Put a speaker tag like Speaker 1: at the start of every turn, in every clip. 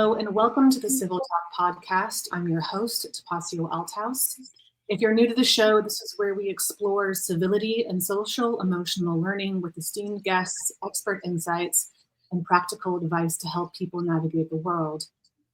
Speaker 1: Hello and welcome to the CivilTalk Podcast. I'm your host, Tapasio Althouse. If you're new to the show, this is where we explore civility and social emotional learning with esteemed guests, expert insights, and practical advice to help people navigate the world.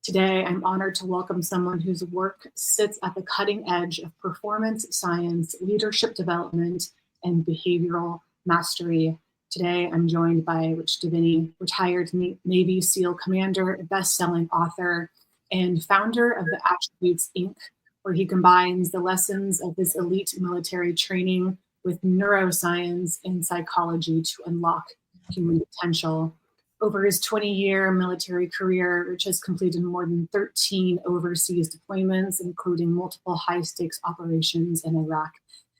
Speaker 1: Today, I'm honored to welcome someone whose work sits at the cutting edge of performance science, leadership development, and behavioral mastery. Today, I'm joined by Rich Diviney, retired Navy SEAL commander, best-selling author, and founder of the Attributes, Inc., where he combines the lessons of his elite military training with neuroscience and psychology to unlock human potential. Over his 20-year military career, Rich has completed more than 13 overseas deployments, including multiple high-stakes operations in Iraq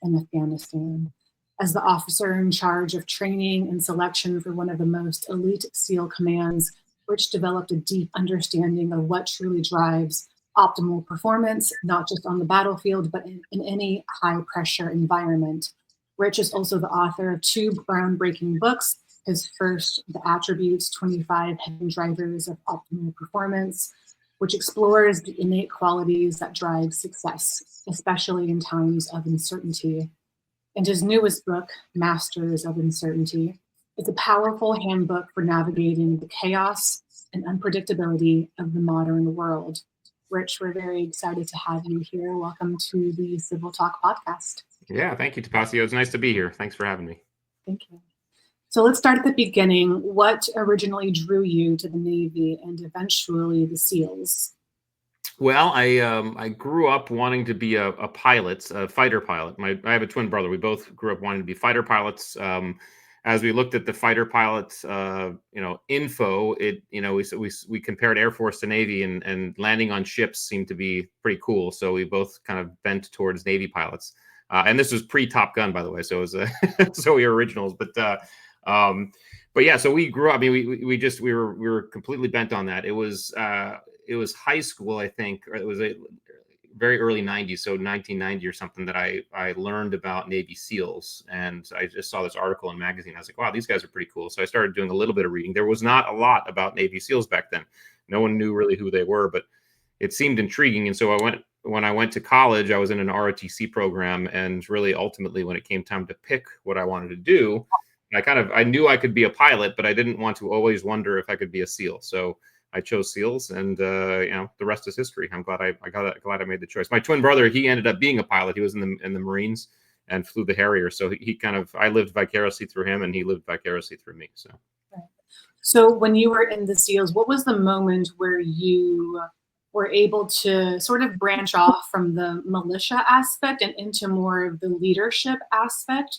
Speaker 1: and Afghanistan. As the officer in charge of training and selection for one of the most elite SEAL commands, Rich developed a deep understanding of what truly drives optimal performance, not just on the battlefield, but in any high-pressure environment. Rich is also the author of two groundbreaking books. His first, The Attributes, 25 Hidden Drivers of Optimal Performance, which explores the innate qualities that drive success, especially in times of uncertainty. And his newest book, Masters of Uncertainty, is a powerful handbook for navigating the chaos and unpredictability of the modern world. Rich, we're very excited to have you here. Welcome to the CivilTalk Podcast.
Speaker 2: Yeah, thank you, Tapasio. It's nice to be here. Thanks for having me.
Speaker 1: Thank you. So let's start at the beginning. What originally drew you to the Navy and eventually the SEALs?
Speaker 2: Well, I grew up wanting to be a pilot, a fighter pilot. I have a twin brother. We both grew up wanting to be fighter pilots. As we looked at the fighter pilots, info, we compared Air Force to Navy, and landing on ships seemed to be pretty cool. So we both kind of bent towards Navy pilots. And this was pre-Top Gun, by the way. So it was so we were originals, but yeah. So we grew up. I mean, we were completely bent on that. It was high school, I think, or it was a very early 90s, so 1990 or something, that I learned about Navy SEALs. And I just saw this article in a magazine. I was like, wow, these guys are pretty cool. So I started doing a little bit of reading. There was not a lot about Navy SEALs back then. No one knew really who they were, but it seemed intriguing. And so when I went to college, I was in an ROTC program. And really, ultimately, when it came time to pick what I wanted to do, I knew I could be a pilot, but I didn't want to always wonder if I could be a SEAL. So I chose SEALs, and the rest is history. I'm glad I made the choice. My twin brother, he ended up being a pilot. He was in the Marines and flew the Harrier. So I lived vicariously through him, and he lived vicariously through me.
Speaker 1: So when you were in the SEALs, what was the moment where you were able to sort of branch off from the militia aspect and into more of the leadership aspect?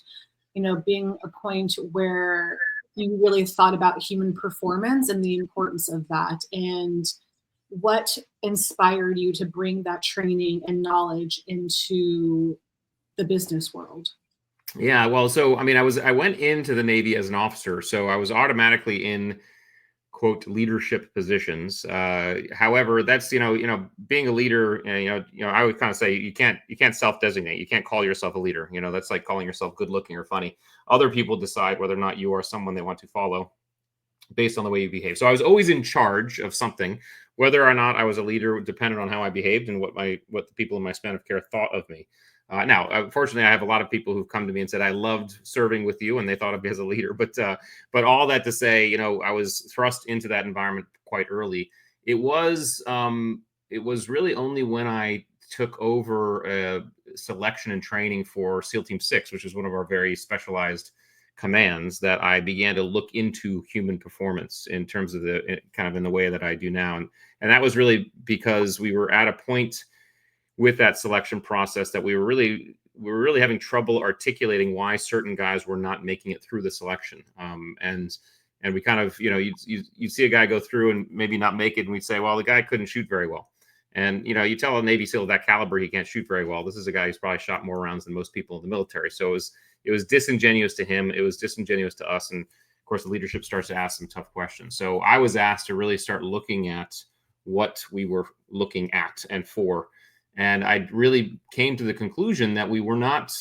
Speaker 1: Being a point where you really thought about human performance and the importance of that, and what inspired you to bring that training and knowledge into the business world?
Speaker 2: Yeah, well, so I mean, I went into the Navy as an officer, so I was automatically in, quote, leadership positions. However, that's being a leader. I would kind of say you can't self-designate. You can't call yourself a leader. That's like calling yourself good-looking or funny. Other people decide whether or not you are someone they want to follow based on the way you behave. So I was always in charge of something. Whether or not I was a leader depended on how I behaved and what the people in my span of care thought of me. Now, fortunately, I have a lot of people who've come to me and said, I loved serving with you, and they thought of me as a leader. But all that to say, I was thrust into that environment quite early. It was really only when I took over selection and training for SEAL Team 6, which is one of our very specialized commands, that I began to look into human performance in terms of in the way that I do now. And that was really because we were at a point with that selection process that we were really having trouble articulating why certain guys were not making it through the selection. And we kind of, you see a guy go through and maybe not make it, and we'd say, well, the guy couldn't shoot very well. And, you tell a Navy SEAL of that caliber he can't shoot very well. This is a guy who's probably shot more rounds than most people in the military. So it was disingenuous to him. It was disingenuous to us. And of course, the leadership starts to ask some tough questions. So I was asked to really start looking at what we were looking at and for. And I really came to the conclusion that we were not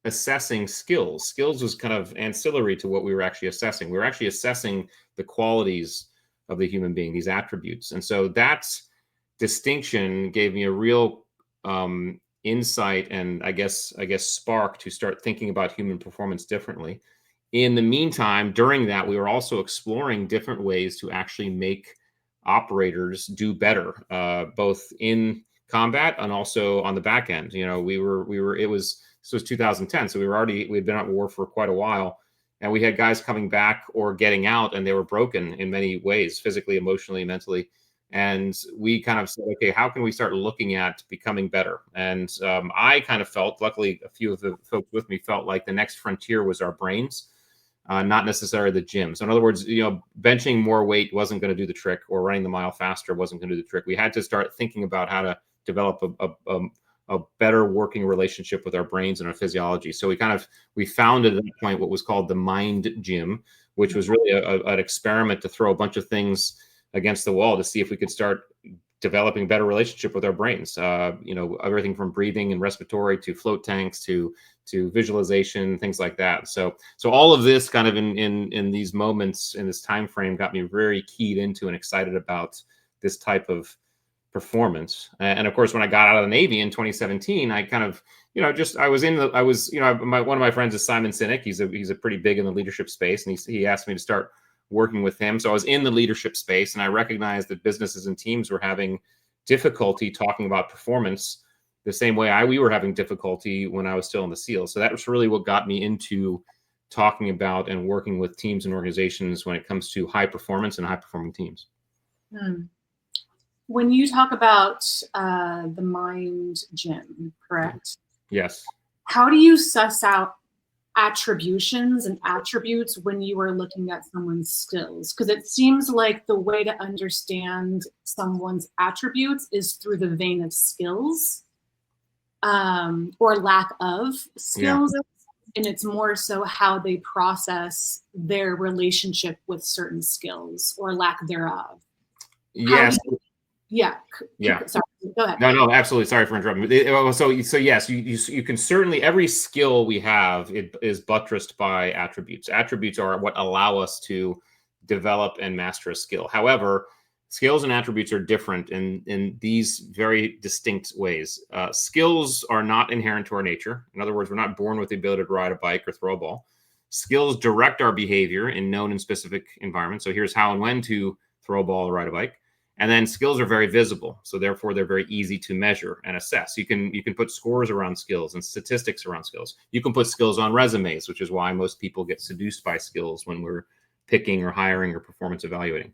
Speaker 2: assessing skills. Skills was kind of ancillary to what we were actually assessing. We were actually assessing the qualities of the human being, these attributes. And so that's distinction gave me a real insight and I guess spark to start thinking about human performance differently. In the meantime, during that, we were also exploring different ways to actually make operators do better, both in combat and also on the back end. You know, this was 2010, so we'd been at war for quite a while, and we had guys coming back or getting out, and they were broken in many ways, physically, emotionally, mentally. And we kind of said, okay, how can we start looking at becoming better? And I kind of felt, luckily, a few of the folks with me felt like the next frontier was our brains, not necessarily the gym. So in other words, you know, benching more weight wasn't going to do the trick, or running the mile faster wasn't going to do the trick. We had to start thinking about how to develop a better working relationship with our brains and our physiology. So we founded at that point what was called the Mind Gym, which was really an experiment to throw a bunch of things against the wall to see if we could start developing better relationship with our brains. You know, everything from breathing and respiratory to float tanks to visualization, things like that. So all of this kind of in these moments in this time frame got me very keyed into and excited about this type of performance. And of course, when I got out of the Navy in 2017, I kind of, you know, one of my friends is Simon Sinek. He's a pretty big in the leadership space, and he asked me to start working with him. So I was in the leadership space, and I recognized that businesses and teams were having difficulty talking about performance the same way we were having difficulty when I was still in the SEALs. So that was really what got me into talking about and working with teams and organizations when it comes to high performance and high performing teams.
Speaker 1: When you talk about the Mind Gym, correct?
Speaker 2: Yes.
Speaker 1: How do you suss out attributions and attributes when you are looking at someone's skills? Because it seems like the way to understand someone's attributes is through the vein of skills, or lack of skills. Yeah. And it's more so how they process their relationship with certain skills or lack thereof.
Speaker 2: Yes.
Speaker 1: Yeah. Sorry, go ahead.
Speaker 2: No, absolutely. Sorry for interrupting. So yes, you can certainly, every skill we have is buttressed by attributes. Attributes are what allow us to develop and master a skill. However, skills and attributes are different in these very distinct ways. Skills are not inherent to our nature. In other words, we're not born with the ability to ride a bike or throw a ball. Skills direct our behavior in known and specific environments. So here's how and when to throw a ball or ride a bike. And then skills are very visible. So therefore, they're very easy to measure and assess. You can put scores around skills and statistics around skills. You can put skills on resumes, which is why most people get seduced by skills when we're picking or hiring or performance evaluating.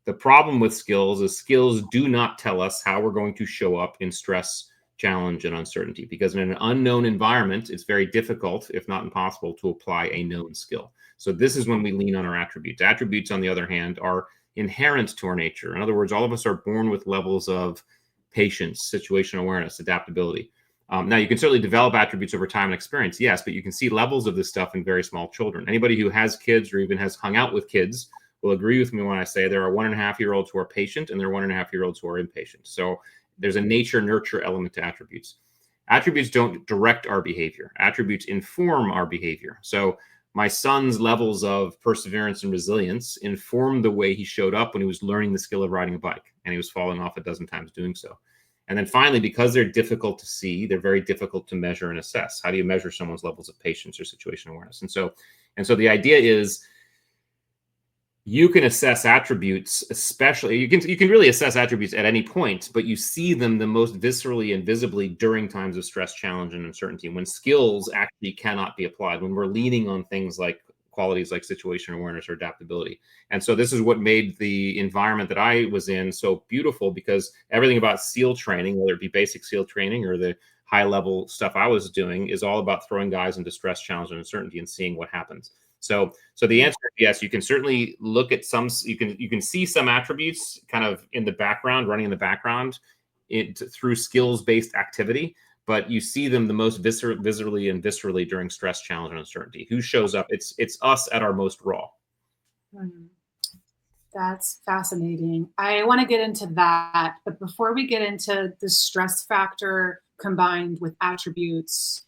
Speaker 2: The problem with skills is skills do not tell us how we're going to show up in stress, challenge, and uncertainty, because in an unknown environment, it's very difficult, if not impossible, to apply a known skill. So this is when we lean on our attributes. Attributes, on the other hand, are inherent to our nature. In other words, all of us are born with levels of patience, situational awareness, adaptability. Now, you can certainly develop attributes over time and experience, yes, but you can see levels of this stuff in very small children. Anybody who has kids or even has hung out with kids will agree with me when I say there are 1.5-year-olds who are patient and there are 1.5-year-olds who are impatient. So there's a nature-nurture element to attributes. Attributes don't direct our behavior. Attributes inform our behavior. So my son's levels of perseverance and resilience informed the way he showed up when he was learning the skill of riding a bike, and he was falling off a dozen times doing so. And then finally, because they're difficult to see, they're very difficult to measure and assess. How do you measure someone's levels of patience or situational awareness? And so the idea is you can assess attributes, especially you can really assess attributes at any point, but you see them the most viscerally and visibly during times of stress, challenge, and uncertainty, when skills actually cannot be applied, when we're leaning on things like qualities like situational awareness or adaptability. And so this is what made the environment that I was in so beautiful, because everything about SEAL training, whether it be basic SEAL training or the high level stuff I was doing, is all about throwing guys into stress, challenge, and uncertainty and seeing what happens. So the answer is yes, you can certainly look at you can see some attributes kind of in the background, running in the background through skills-based activity, but you see them the most viscerally and viscerally during stress, challenge, and uncertainty. Who shows up? It's us at our most raw.
Speaker 1: That's fascinating. I want to get into that, but before we get into the stress factor combined with attributes,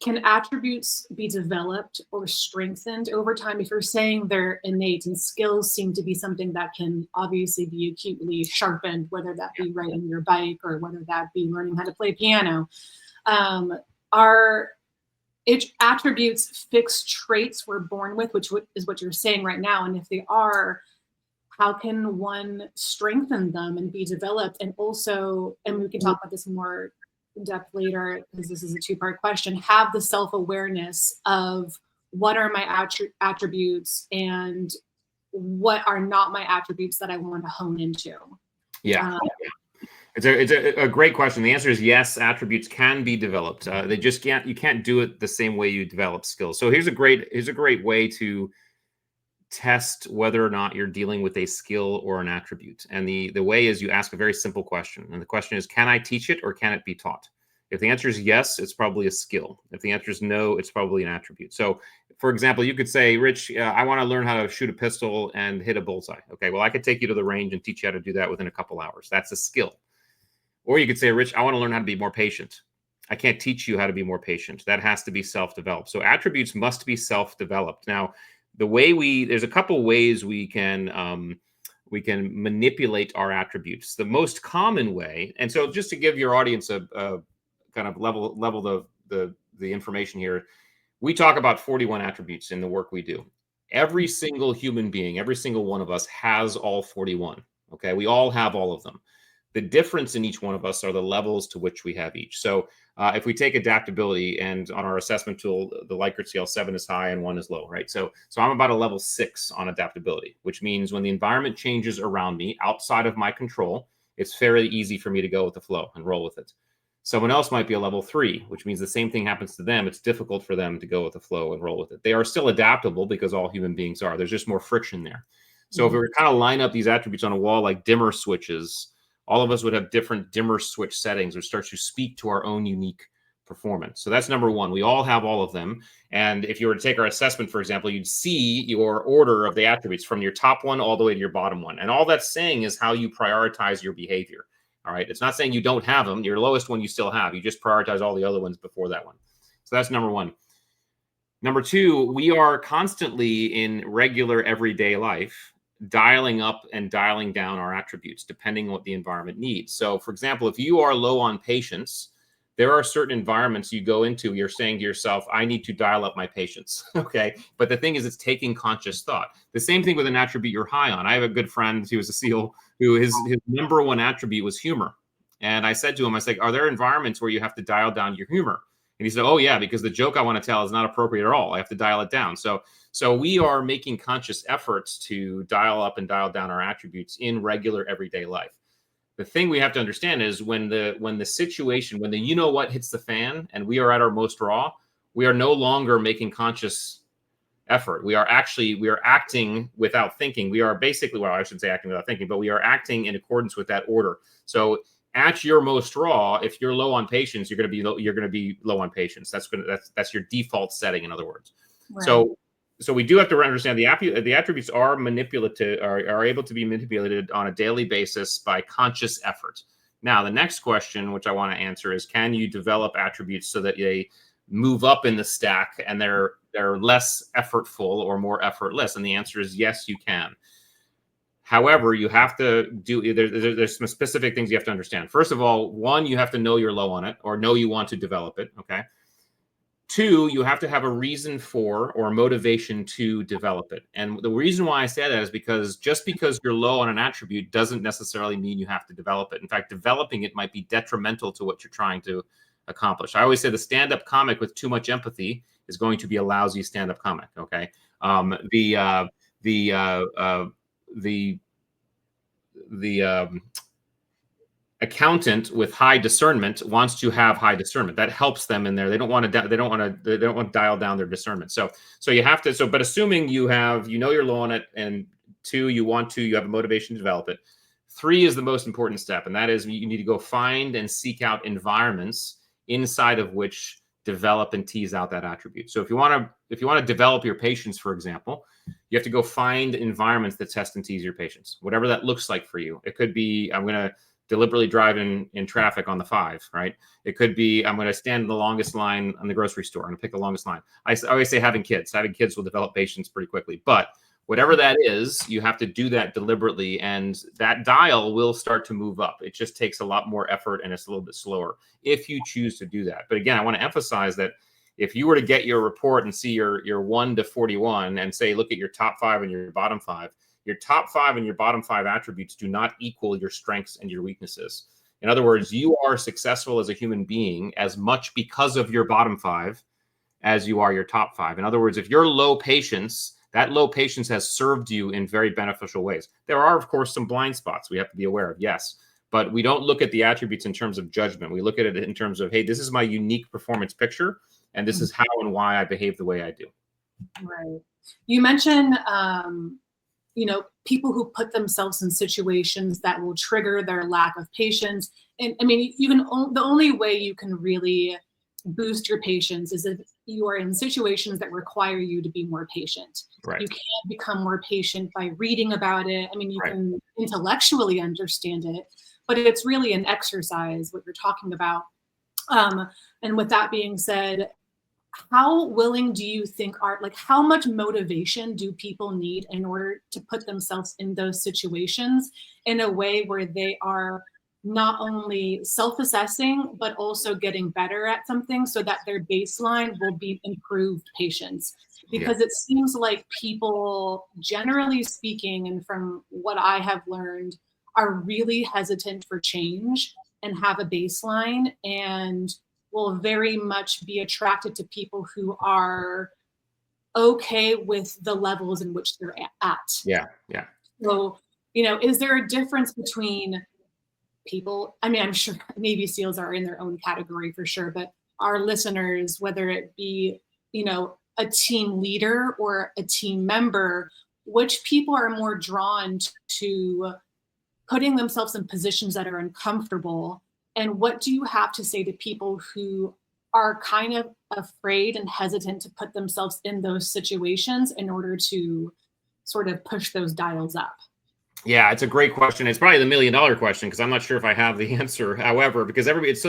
Speaker 1: can attributes be developed or strengthened over time? If you're saying they're innate and skills seem to be something that can obviously be acutely sharpened, whether that be riding your bike or whether that be learning how to play piano, are attributes fixed traits we're born with, which is what you're saying right now? And if they are, how can one strengthen them and be developed? And also, and we can talk about this more in depth later, because this is a two-part question, have the self-awareness of what are my attributes and what are not my attributes that I want to hone into?
Speaker 2: Yeah. It's a great question. The answer is yes, attributes can be developed. They just you can't do it the same way you develop skills. So here's a great way to test whether or not you're dealing with a skill or an attribute. And the way is you ask a very simple question. And the question is, can I teach it or can it be taught? If the answer is yes, it's probably a skill. If the answer is no, it's probably an attribute. So for example, you could say, Rich, I want to learn how to shoot a pistol and hit a bullseye. Okay, well, I could take you to the range and teach you how to do that within a couple hours. That's a skill. Or you could say, Rich, I want to learn how to be more patient. I can't teach you how to be more patient. That has to be self-developed. So attributes must be self-developed. Now, there's a couple ways we can manipulate our attributes. The most common way, and so just to give your audience a kind of level the information here, we talk about 41 attributes in the work we do. Every single human being, every single one of us has all 41. Okay, we all have all of them. The difference in each one of us are the levels to which we have each. So if we take adaptability, and on our assessment tool, the Likert scale, 7 is high and 1 is low, right? So I'm about a level 6 on adaptability, which means when the environment changes around me outside of my control, it's fairly easy for me to go with the flow and roll with it. Someone else might be a level 3, which means the same thing happens to them. It's difficult for them to go with the flow and roll with it. They are still adaptable because all human beings are. There's just more friction there. So if we were to kind of line up these attributes on a wall like dimmer switches, all of us would have different dimmer switch settings, which starts to speak to our own unique performance. So that's number one. We all have all of them. And if you were to take our assessment, for example, you'd see your order of the attributes from your top one all the way to your bottom one. And all that's saying is how you prioritize your behavior. All right. It's not saying you don't have them. Your lowest one you still have. You just prioritize all the other ones before that one. So that's number one. Number two, we are constantly in regular everyday life dialing up and dialing down our attributes depending on what the environment needs. So for example, if you are low on patience, there are certain environments you go into, you're saying to yourself, I need to dial up my patience. Okay. But the thing is, it's taking conscious thought. The same thing with an attribute you're high on. I have a good friend who was a SEAL who his number one attribute was humor. And I said to him, I said, are there environments where you have to dial down your humor? And he said, oh yeah, because the joke I want to tell is not appropriate at all. I have to dial it down. So we are making conscious efforts to dial up and dial down our attributes in regular everyday life. The thing we have to understand is when the situation, when the you know what hits the fan and we are at our most raw, we are no longer making conscious effort. We are acting without thinking. We are basically, well, I shouldn't say acting without thinking, but we are acting in accordance with that order. So at your most raw, if you're low on patience, you're going to be low on patience. That's your default setting, in other words. Right. So we do have to understand the attributes are manipulative, are able to be manipulated on a daily basis by conscious effort. Now, the next question, which I want to answer, is can you develop attributes so that they move up in the stack and they're less effortful or more effortless? And the answer is yes, you can. However, you have to do, there's some specific things you have to understand. First of all, one, you have to know you're low on it or know you want to develop it, okay? Two, you have to have a reason for or motivation to develop it. And the reason why I say that is because just because you're low on an attribute doesn't necessarily mean you have to develop it. In fact, developing it might be detrimental to what you're trying to accomplish. I always say the stand-up comic with too much empathy is going to be a lousy stand-up comic, okay? The accountant with high discernment wants to have high discernment. That helps them in there. They don't want to dial down their discernment. So you have to. But assuming you know you're low on it, and two, you have a motivation to develop it. Three is the most important step, and that is you need to go find and seek out environments inside of which develop and tease out that attribute. So if you want to develop your patience, for example, you have to go find environments that test and tease your patience, whatever that looks like for you. It could be, I'm going to deliberately driving in traffic on the 5, right? It could be I'm going to stand in the longest line on the grocery store. I'm going to pick the longest line. I always say having kids will develop patience pretty quickly. But whatever that is, you have to do that deliberately, and that dial will start to move up. It just takes a lot more effort, and it's a little bit slower if you choose to do that. But again, I want to emphasize that if you were to get your report and see your 1 to 41 and say, look at your top 5 and your bottom 5, your top 5 and your bottom 5 attributes do not equal your strengths and your weaknesses. In other words, you are successful as a human being as much because of your bottom 5 as you are your top 5. In other words, if you're low patience, that low patience has served you in very beneficial ways. There are, of course, some blind spots we have to be aware of, yes. But we don't look at the attributes in terms of judgment. We look at it in terms of, hey, this is my unique performance picture, and this is how and why I behave the way I do.
Speaker 1: Right. You mentioned, people who put themselves in situations that will trigger their lack of patience. And I mean, the only way you can really boost your patience is if you are in situations that require you to be more patient.
Speaker 2: Right.
Speaker 1: You can't become more patient by reading about it. I mean, you can intellectually understand it, but it's really an exercise, what you're talking about. And with that being said, how willing do you think how much motivation do people need in order to put themselves in those situations in a way where they are not only self-assessing, but also getting better at something so that their baseline will be improved patience? Because it seems like people, generally speaking, and from what I have learned, are really hesitant for change and have a baseline, and will very much be attracted to people who are okay with the levels in which they're at.
Speaker 2: Yeah.
Speaker 1: So, is there a difference between people? I mean, I'm sure Navy SEALs are in their own category for sure, but our listeners, whether it be, a team leader or a team member, which people are more drawn to putting themselves in positions that are uncomfortable? And what do you have to say to people who are kind of afraid and hesitant to put themselves in those situations in order to sort of push those dials up?
Speaker 2: Yeah, it's a great question. It's probably the $1 million question, because I'm not sure if I have the answer. However, because it's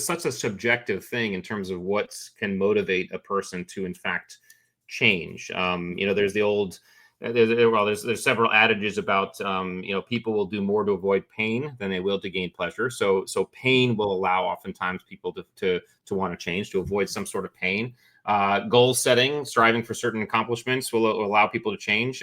Speaker 2: such a subjective thing in terms of what can motivate a person to, in fact, change. There's the old, there's several adages about, people will do more to avoid pain than they will to gain pleasure. So pain will allow oftentimes people to want to change, to avoid some sort of pain. Goal setting, striving for certain accomplishments will allow people to change.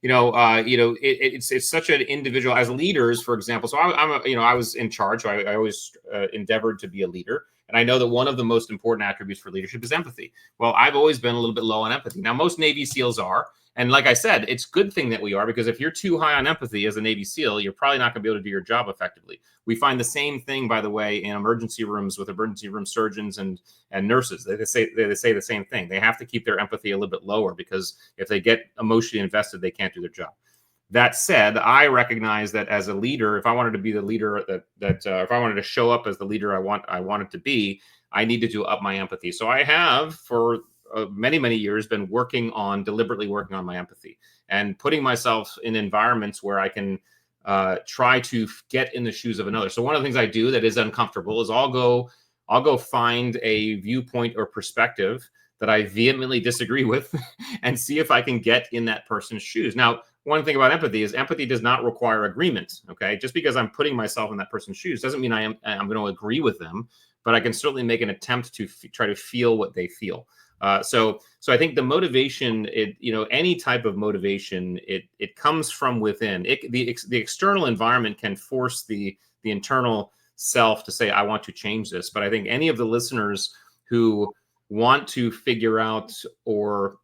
Speaker 2: It's such an individual as leaders, for example. So I was in charge. So I always endeavored to be a leader. And I know that one of the most important attributes for leadership is empathy. Well, I've always been a little bit low on empathy. Now, most Navy SEALs are. And like I said, it's a good thing that we are, because if you're too high on empathy as a Navy SEAL, you're probably not going to be able to do your job effectively. We find the same thing, by the way, in emergency rooms with emergency room surgeons and nurses. They say the same thing. They have to keep their empathy a little bit lower, because if they get emotionally invested, they can't do their job. That said, I recognize that as a leader, if I wanted to be the leader if I wanted to show up as the leader I wanted to be, I needed to up my empathy. So I have, for many years, been deliberately working on my empathy and putting myself in environments where I can try to get in the shoes of another. So one of the things I do that is uncomfortable is I'll go find a viewpoint or perspective that I vehemently disagree with and see if I can get in that person's shoes. Now, one thing about empathy is empathy does not require agreement. Okay, just because I'm putting myself in that person's shoes doesn't mean I'm going to agree with them, but I can certainly make an attempt to try to feel what they feel. So I think the motivation, any type of motivation, it comes from within. The external environment can force the internal self to say, I want to change this. But I think any of the listeners who want to figure out or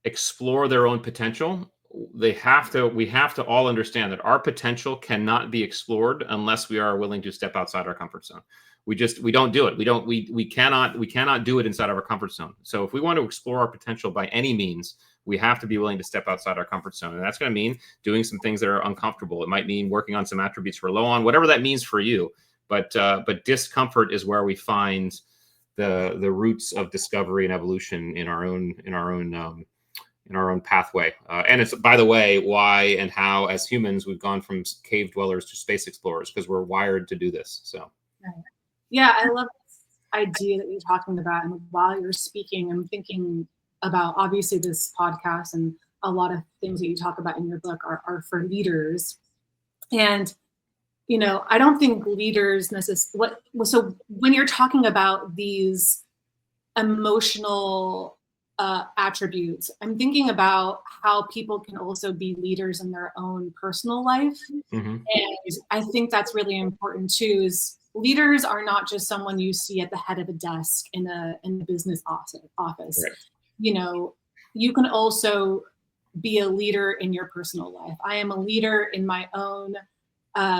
Speaker 2: explore their own potential, we have to all understand that our potential cannot be explored unless we are willing to step outside our comfort zone. We don't do it. We cannot do it inside of our comfort zone. So if we want to explore our potential by any means, we have to be willing to step outside our comfort zone. And that's going to mean doing some things that are uncomfortable. It might mean working on some attributes we're low on, whatever that means for you. But discomfort is where we find the roots of discovery and evolution in our own pathway. And it's, by the way, why and how as humans we've gone from cave dwellers to space explorers, because we're wired to do this. So
Speaker 1: yeah, I love this idea that you're talking about. And while you're speaking, I'm thinking about, obviously, this podcast and a lot of things that you talk about in your book are for leaders. And I don't think leaders necessarily. So when you're talking about these emotional attributes, I'm thinking about how people can also be leaders in their own personal life.
Speaker 2: mm-hmm.
Speaker 1: And I think that's really important too, is leaders are not just someone you see at the head of a desk in a business office.
Speaker 2: Right.
Speaker 1: You can also be a leader in your personal life. I am a leader in my own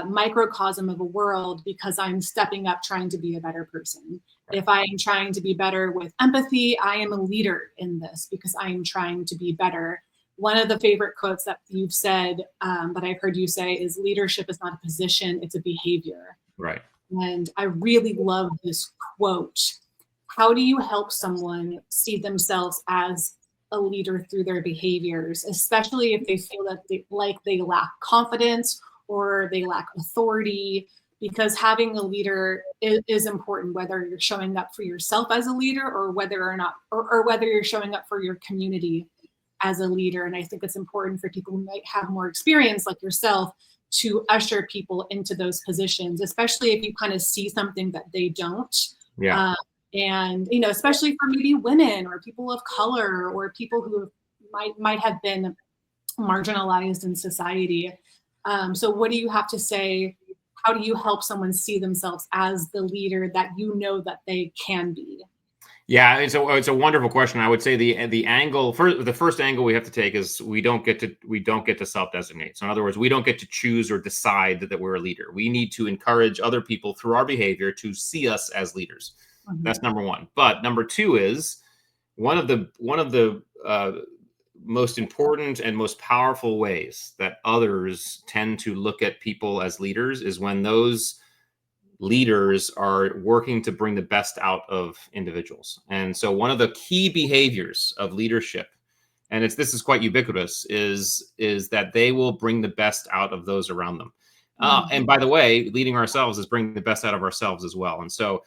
Speaker 1: microcosm of a world because I'm stepping up, trying to be a better person. If I am trying to be better with empathy, I am a leader in this because I am trying to be better. One of the favorite quotes that you've said, that I've heard you say, is leadership is not a position, it's a behavior.
Speaker 2: Right.
Speaker 1: And I really love this quote. How do you help someone see themselves as a leader through their behaviors, especially if they feel that they lack confidence or they lack authority? Because having a leader is important, whether you're showing up for yourself as a leader or whether you're showing up for your community as a leader. And I think it's important for people who might have more experience like yourself to usher people into those positions, especially if you kind of see something that they don't.
Speaker 2: Yeah.
Speaker 1: And, especially for maybe women or people of color or people who might have been marginalized in society. So what do you have to say? How do you help someone see themselves as the leader that that they can be?
Speaker 2: Yeah, it's a wonderful question. I would say the first angle we have to take is we don't get to self-designate. So in other words, we don't get to choose or decide that we're a leader. We need to encourage other people through our behavior to see us as leaders. Mm-hmm. That's number one. But number two is one of the most important and most powerful ways that others tend to look at people as leaders is when those leaders are working to bring the best out of individuals. And so one of the key behaviors of leadership, and this is quite ubiquitous, is that they will bring the best out of those around them. And by the way, leading ourselves is bringing the best out of ourselves as well. And so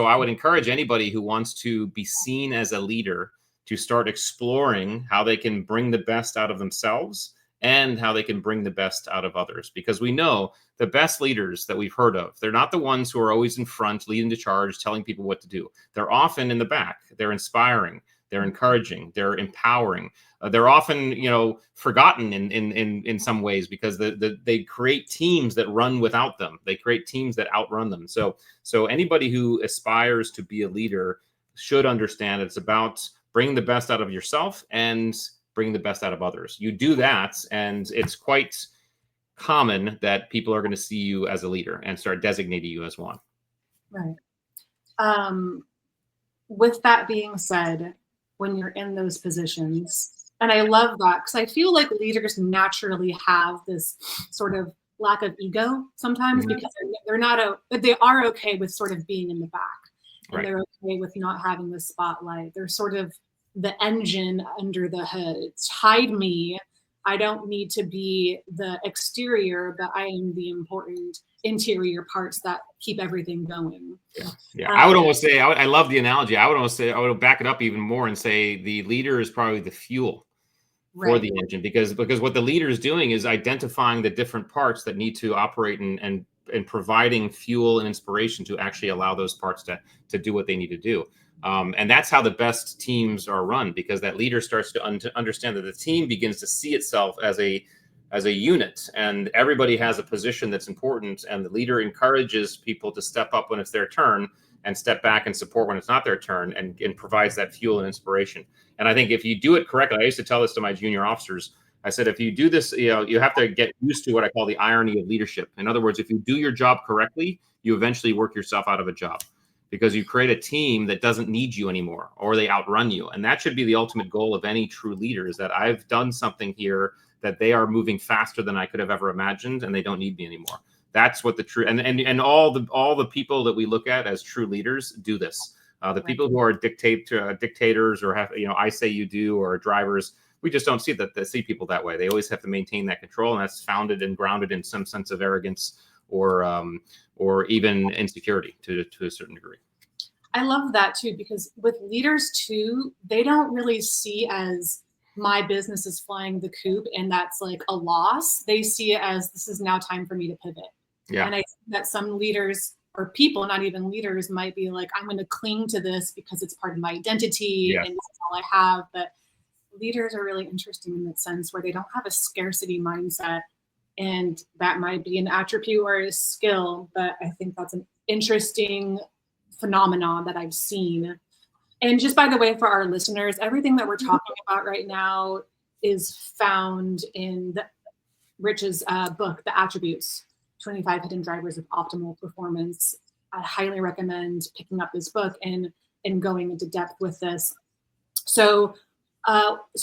Speaker 2: I would encourage anybody who wants to be seen as a leader to start exploring how they can bring the best out of themselves and how they can bring the best out of others. Because we know the best leaders that we've heard of, they're not the ones who are always in front, leading the charge, telling people what to do. They're often in the back. They're inspiring. They're encouraging. They're empowering. They're often, forgotten in some ways because they create teams that run without them. They create teams that outrun them. So anybody who aspires to be a leader should understand it's about bringing the best out of yourself and bring the best out of others. You do that, and it's quite common that people are going to see you as a leader and start designating you as one.
Speaker 1: Right. With that being said, when you're in those positions, and I love that because I feel like leaders naturally have this sort of lack of ego sometimes because they are okay with sort of being in the back. And they're okay with not having the spotlight. They're sort of the engine under the hood. Hide me. I don't need to be the exterior, but I am the important interior parts that keep everything going.
Speaker 2: Yeah. I would almost say, I love the analogy. I would back it up even more and say the leader is probably the fuel for the engine, because what the leader is doing is identifying the different parts that need to operate and providing fuel and inspiration to actually allow those parts to do what they need to do. And that's how the best teams are run, because that leader starts to understand that the team begins to see itself as a unit, and everybody has a position that's important, and the leader encourages people to step up when it's their turn and step back and support when it's not their turn, and provides that fuel and inspiration. And I think if you do it correctly, I used to tell this to my junior officers. I said, if you do this, you have to get used to what I call the irony of leadership. In other words, if you do your job correctly, you eventually work yourself out of a job, because you create a team that doesn't need you anymore, or they outrun you. And that should be the ultimate goal of any true leader, is that I've done something here that they are moving faster than I could have ever imagined, and they don't need me anymore. That's what the true, and all the people that we look at as true leaders do this. The people who are dictators or have, I say you do, or drivers, we just don't see people that way. They always have to maintain that control, and that's founded and grounded in some sense of arrogance or even insecurity to a certain degree.
Speaker 1: I love that too, because with leaders too, they don't really see as my business is flying the coop and that's like a loss. They see it as this is now time for me to pivot.
Speaker 2: Yeah.
Speaker 1: And I think that some leaders or people, not even leaders, might be like, I'm going to cling to this because it's part of my identity and that's all I have. But leaders are really interesting in that sense where they don't have a scarcity mindset. And that might be an attribute or a skill, but I think that's an interesting phenomenon that I've seen. And just by the way, for our listeners, everything that we're talking about right now is found in Rich's book, The Attributes, 25 Hidden Drivers of Optimal Performance. I highly recommend picking up this book and going into depth with this. So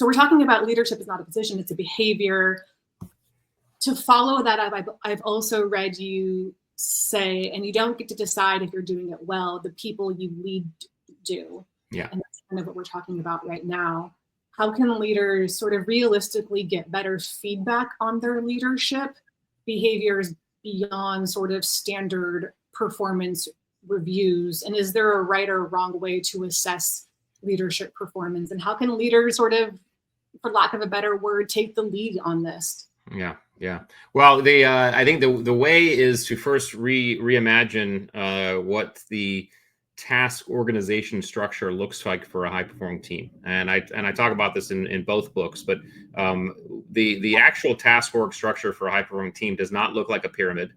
Speaker 1: we're talking about leadership is not a position, it's a behavior. To follow that up, I've also read you say, and you don't get to decide if you're doing it well, the people you lead do.
Speaker 2: Yeah.
Speaker 1: And that's kind of what we're talking about right now. How can leaders sort of realistically get better feedback on their leadership behaviors beyond sort of standard performance reviews? And is there a right or wrong way to assess leadership performance? And how can leaders sort of, for lack of a better word, take the lead on this?
Speaker 2: Yeah. Well, I think the way is to first reimagine what the task organization structure looks like for a high performing team, and I talk about this in both books. But the actual task org structure for a high performing team does not look like a pyramid.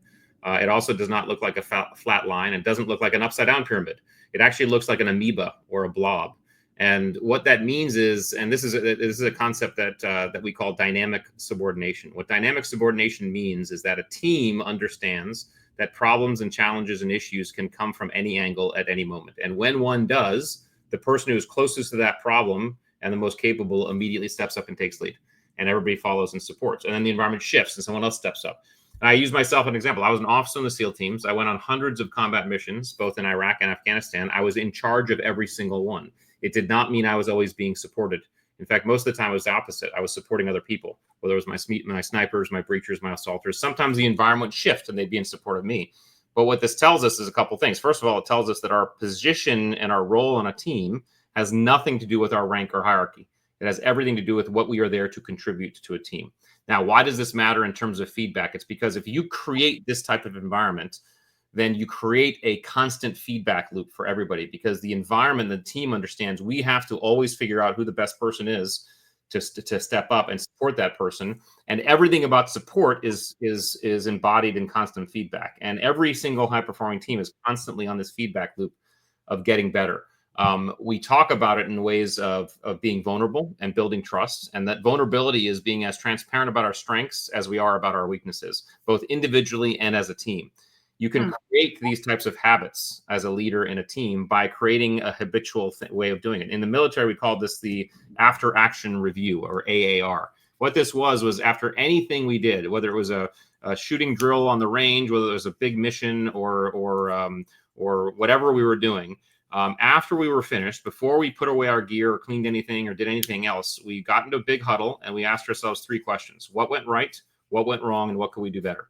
Speaker 2: It also does not look like a flat line. It doesn't look like an upside down pyramid. It actually looks like an amoeba or a blob. And what that means is, and this is a concept that we call dynamic subordination. What dynamic subordination means is that a team understands that problems and challenges and issues can come from any angle at any moment. And when one does, the person who is closest to that problem and the most capable immediately steps up and takes lead, and everybody follows and supports. And then the environment shifts and someone else steps up. And I use myself as an example. I was an officer in the SEAL teams. I went on hundreds of combat missions, both in Iraq and Afghanistan. I was in charge of every single one. It did not mean I was always being supported. In fact, most of the time it was the opposite. I was supporting other people, whether it was my snipers, my breachers, my assaulters. Sometimes the environment would shift and they'd be in support of me. But what this tells us is a couple things. First of all, it tells us that our position and our role on a team has nothing to do with our rank or hierarchy. It has everything to do with what we are there to contribute to a team. Now, why does this matter in terms of feedback? It's because if you create this type of environment, then you create a constant feedback loop for everybody, because the environment, the team understands we have to always figure out who the best person is to step up and support that person. And everything about support is embodied in constant feedback. And every single high performing team is constantly on this feedback loop of getting better. We talk about it in ways of being vulnerable and building trust. And that vulnerability is being as transparent about our strengths as we are about our weaknesses, both individually and as a team. You can create these types of habits as a leader in a team by creating a habitual way of doing it. In the military, we called this the after action review, or AAR. What this was after anything we did, whether it was a shooting drill on the range, whether it was a big mission or whatever we were doing, after we were finished, before we put away our gear or cleaned anything or did anything else, we got into a big huddle and we asked ourselves 3 questions. What went right? What went wrong? And what could we do better?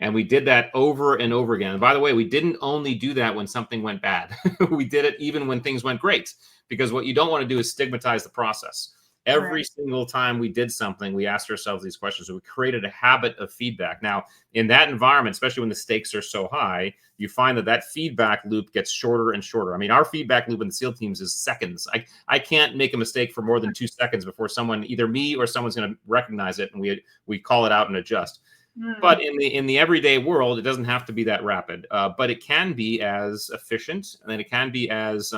Speaker 2: And we did that over and over again. And by the way, we didn't only do that when something went bad. We did it even when things went great, because what you don't want to do is stigmatize the process. Every single time we did something, we asked ourselves these questions. So we created a habit of feedback. Now, in that environment, especially when the stakes are so high, you find that feedback loop gets shorter and shorter. I mean, our feedback loop in the SEAL teams is seconds. I can't make a mistake for more than 2 seconds before someone, either me or someone's going to recognize it, and we call it out and adjust. But in the everyday world, it doesn't have to be that rapid, but it can be as efficient, and then it can be as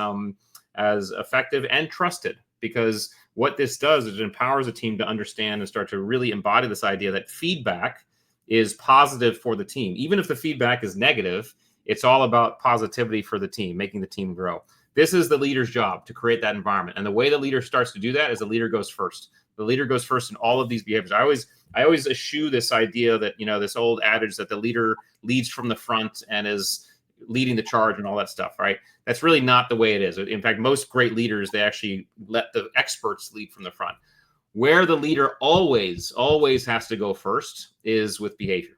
Speaker 2: effective and trusted, because what this does is it empowers a team to understand and start to really embody this idea that feedback is positive for the team. Even if the feedback is negative, it's all about positivity for the team, making the team grow. This is the leader's job, to create that environment. And the way the leader starts to do that is the leader goes first. The leader goes first in all of these behaviors. I always eschew this idea that, this old adage that the leader leads from the front and is leading the charge and all that stuff, right? That's really not the way it is. In fact, most great leaders, they actually let the experts lead from the front. Where the leader always has to go first is with behavior.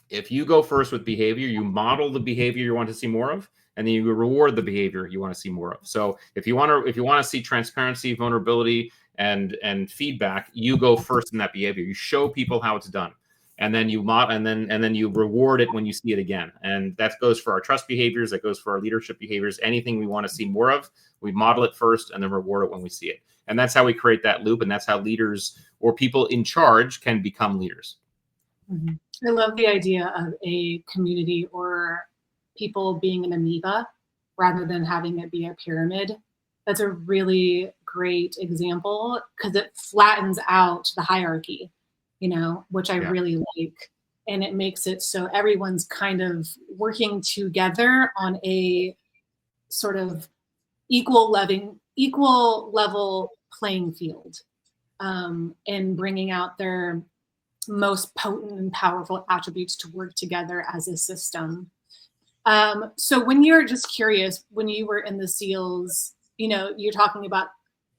Speaker 2: If you go first with behavior, you model the behavior you want to see more of, and then you reward the behavior you want to see more of. So if you want to see transparency, vulnerability, and feedback, you go first in that behavior. You show people how it's done, and then you and then you reward it when you see it again. And that goes for our trust behaviors. That goes for our leadership behaviors. Anything we want to see more of, we model it first and then reward it when we see it. And that's how we create that loop. And that's how leaders or people in charge can become leaders.
Speaker 1: Mm-hmm. I love the idea of a community or people being an amoeba rather than having it be a pyramid. That's a really great example because it flattens out the hierarchy, which I really like. And it makes it so everyone's kind of working together on a sort of equal level playing field, and bringing out their most potent and powerful attributes to work together as a system. So when you're just curious, when you were in the SEALs, you're talking about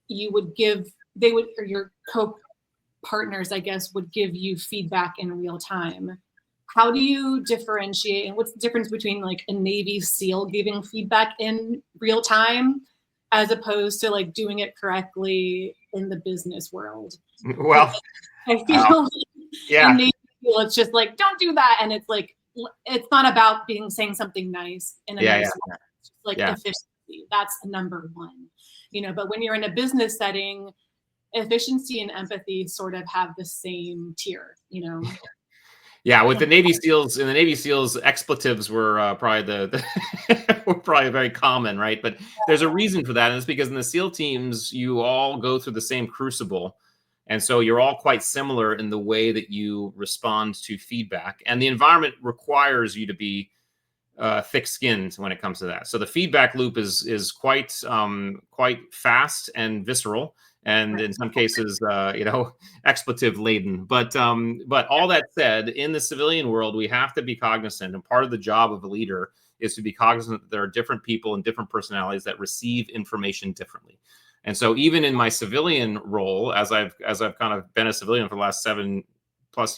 Speaker 1: or your co-partners, I guess, would give you feedback in real time. How do you differentiate, and what's the difference between like a Navy SEAL giving feedback in real time as opposed to like doing it correctly in the business world?
Speaker 2: Well,
Speaker 1: I feel in Navy SEAL, it's just like, don't do that. And it's like, it's not about saying something nice in a nice way. It's just like efficiency. That's number one, but when you're in a business setting, efficiency and empathy sort of have the same tier,
Speaker 2: Yeah, with the Navy SEALs, in the Navy SEALs, expletives were probably were probably very common, right? But there's a reason for that, and it's because in the SEAL teams, you all go through the same crucible, and so you're all quite similar in the way that you respond to feedback, and the environment requires you to be thick-skinned when it comes to that. So the feedback loop is quite fast and visceral, and in some cases, expletive laden. But all that said, in the civilian world, we have to be cognizant, and part of the job of a leader is to be cognizant that there are different people and different personalities that receive information differently. And so, even in my civilian role, as I've kind of been a civilian for the last 7+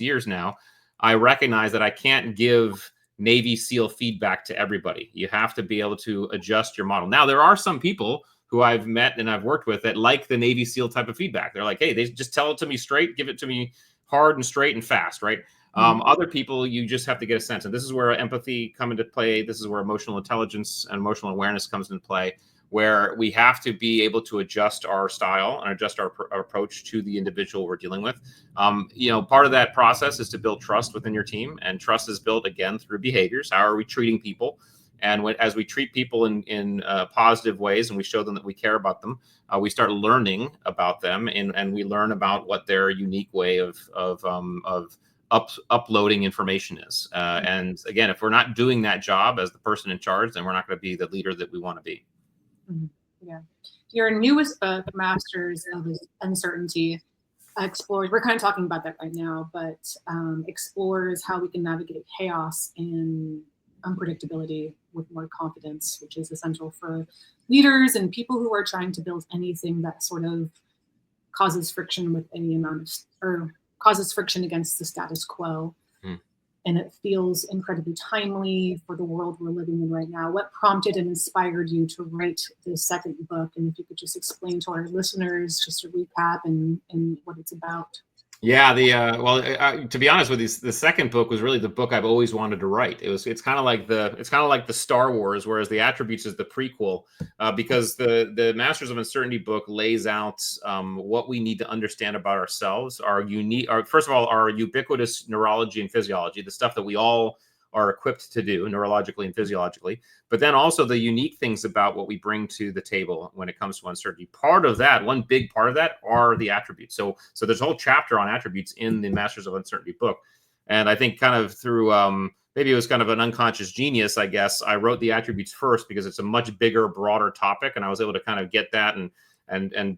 Speaker 2: years now, I recognize that I can't give Navy SEAL feedback to everybody. You have to be able to adjust your model. Now, there are some people who I've met and I've worked with that like the Navy SEAL type of feedback. They're like, hey, they just tell it to me straight, give it to me hard and straight and fast, right? Other people, you just have to get a sense. And this is where empathy come into play. This is where emotional intelligence and emotional awareness comes into play, where we have to be able to adjust our style and adjust our approach to the individual we're dealing with. Part of that process is to build trust within your team, and trust is built, again, through behaviors. How are we treating people? And as we treat people in positive ways, and we show them that we care about them, we start learning about them, and we learn about what their unique way of uploading information is. And again, if we're not doing that job as the person in charge, then we're not going to be the leader that we want to be.
Speaker 1: Yeah. Your newest book, Masters of Uncertainty, explores, we're kind of talking about that right now, but explores how we can navigate chaos and unpredictability with more confidence, which is essential for leaders and people who are trying to build anything that sort of causes friction with any amount of, or causes friction against the status quo. And it feels incredibly timely for the world we're living in right now. What prompted and inspired you to write the second book? And if you could just explain to our listeners, just a recap and what it's about.
Speaker 2: Yeah, to be honest with you, the second book was really the book I've always wanted to write. It's kind of like the Star Wars, whereas the Attributes is the prequel, because the Masters of Uncertainty book lays out what we need to understand about ourselves, first of all, our ubiquitous neurology and physiology, the stuff that we all are equipped to do neurologically and physiologically, but then also the unique things about what we bring to the table when it comes to uncertainty. Part of that, one big part of that, are the attributes. So there's a whole chapter on attributes in the Masters of Uncertainty book. And I think kind of through, maybe it was kind of an unconscious genius, I guess, I wrote the attributes first because it's a much bigger, broader topic. And I was able to kind of get that and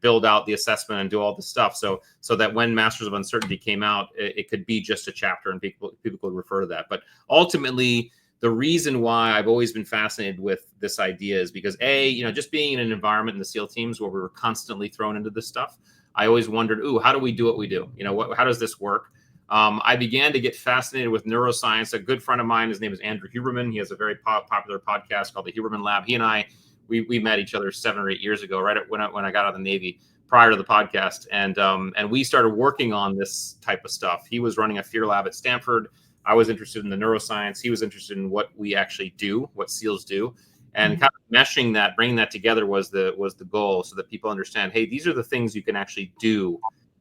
Speaker 2: build out the assessment and do all the stuff. So that when Masters of Uncertainty came out, it could be just a chapter and people could refer to that. But ultimately, the reason why I've always been fascinated with this idea is because just being in an environment in the SEAL teams where we were constantly thrown into this stuff, I always wondered, ooh, how do we do what we do? How does this work? I began to get fascinated with neuroscience. A good friend of mine, his name is Andrew Huberman. He has a very popular podcast called the Huberman Lab. He and I, we met each other 7 or 8 years ago, right when I got out of the Navy, prior to the podcast, and we started working on this type of stuff. He was running a fear lab at Stanford. I was interested in the neuroscience. He was interested in what we actually do, what SEALs do, and kind of meshing that, bringing that together was the goal, so that people understand, hey, these are the things you can actually do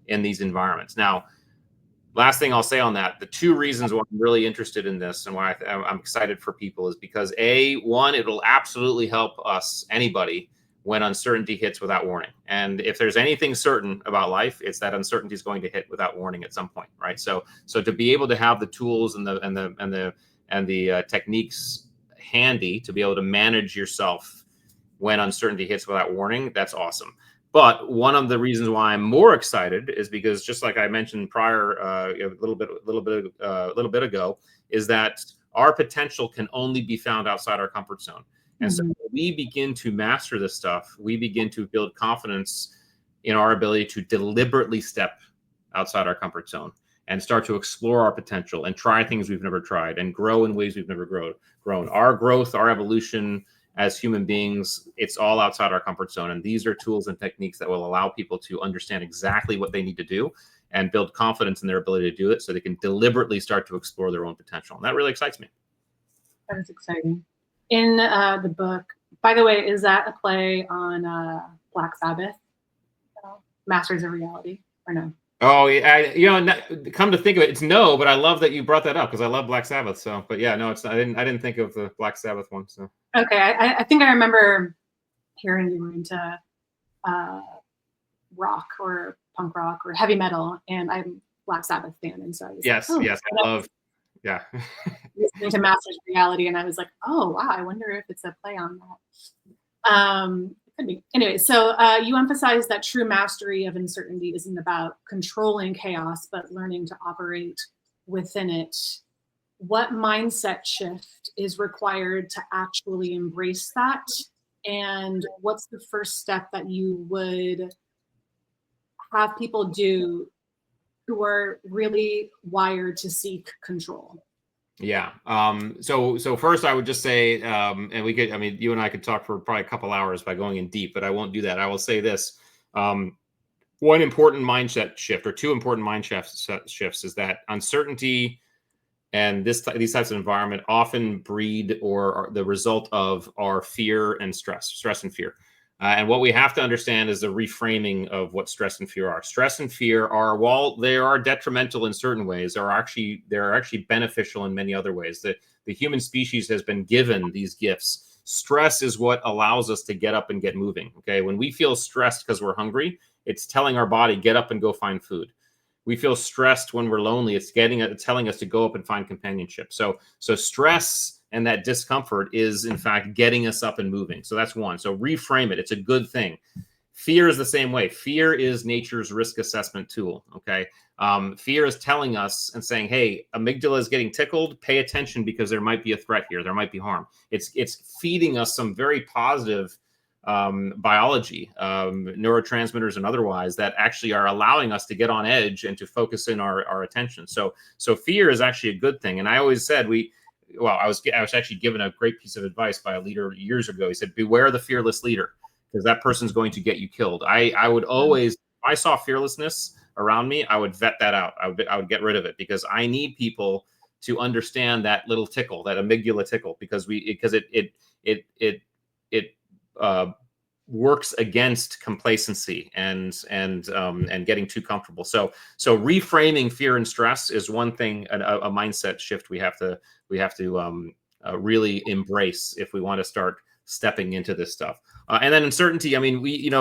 Speaker 2: in these environments. Now, last thing I'll say on that, the 2 reasons why I'm really interested in this and why I'm excited for people is because one, it'll absolutely help us, anybody, when uncertainty hits without warning. And if there's anything certain about life, it's that uncertainty is going to hit without warning at some point, right? So to be able to have the tools and the techniques handy to be able to manage yourself when uncertainty hits without warning, that's awesome. But one of the reasons why I'm more excited is because, just like I mentioned prior, a little bit ago, is that our potential can only be found outside our comfort zone. And so when we begin to master this stuff, we begin to build confidence in our ability to deliberately step outside our comfort zone and start to explore our potential and try things we've never tried and grow in ways we've never grown. Our growth, our evolution as human beings, it's all outside our comfort zone. And these are tools and techniques that will allow people to understand exactly what they need to do and build confidence in their ability to do it so they can deliberately start to explore their own potential. And that really excites me.
Speaker 1: That is exciting. In the book, by the way, is that a play on Black Sabbath, Masters of Reality, or no?
Speaker 2: Oh, yeah. Come to think of it, it's no. But I love that you brought that up because I love Black Sabbath. So, but yeah, no, it's not. I didn't think of the Black Sabbath one. So
Speaker 1: okay, I think I remember hearing you were into rock or punk rock or heavy metal, and I'm a Black Sabbath fan, and so I was
Speaker 2: yes, I love. Yeah.
Speaker 1: listening to Masters of Reality, and I was like, oh wow, I wonder if it's a play on that. It could be. Anyway, so you emphasize that true mastery of uncertainty isn't about controlling chaos, but learning to operate within it. What mindset shift is required to actually embrace that? And what's the first step that you would have people do who are really wired to seek control?
Speaker 2: Yeah. So first I would just say, and you and I could talk for probably a couple hours by going in deep, but I won't do that. I will say this. One important mindset shift, or 2 important mind shifts, is that uncertainty and these types of environment often breed or are the result of our fear and stress and fear. And what we have to understand is the reframing of what stress and fear are. Stress and fear are, while they are detrimental in certain ways, they're actually beneficial in many other ways. The human species has been given these gifts. Stress is what allows us to get up and get moving. Okay, when we feel stressed because we're hungry, it's telling our body, get up and go find food. We feel stressed when we're lonely. It's telling us to go up and find companionship. So stress and that discomfort is, in fact, getting us up and moving. So that's one. So reframe it. It's a good thing. Fear is the same way. Fear is nature's risk assessment tool. Okay. Fear is telling us and saying, hey, amygdala is getting tickled. Pay attention because there might be a threat here. There might be harm. It's feeding us some very positive biology, neurotransmitters and otherwise, that actually are allowing us to get on edge and to focus in our attention. So fear is actually a good thing. And I always said I was actually given a great piece of advice by a leader years ago. He said, beware the fearless leader, because that person's going to get you killed. I would always, if I saw fearlessness around me, I would vet that out. I would get rid of it, because I need people to understand that little tickle, that amygdala tickle, because it works against complacency and getting too comfortable. So reframing fear and stress is one thing, a mindset shift we have to really embrace if we want to start stepping into this stuff. And then uncertainty. I mean,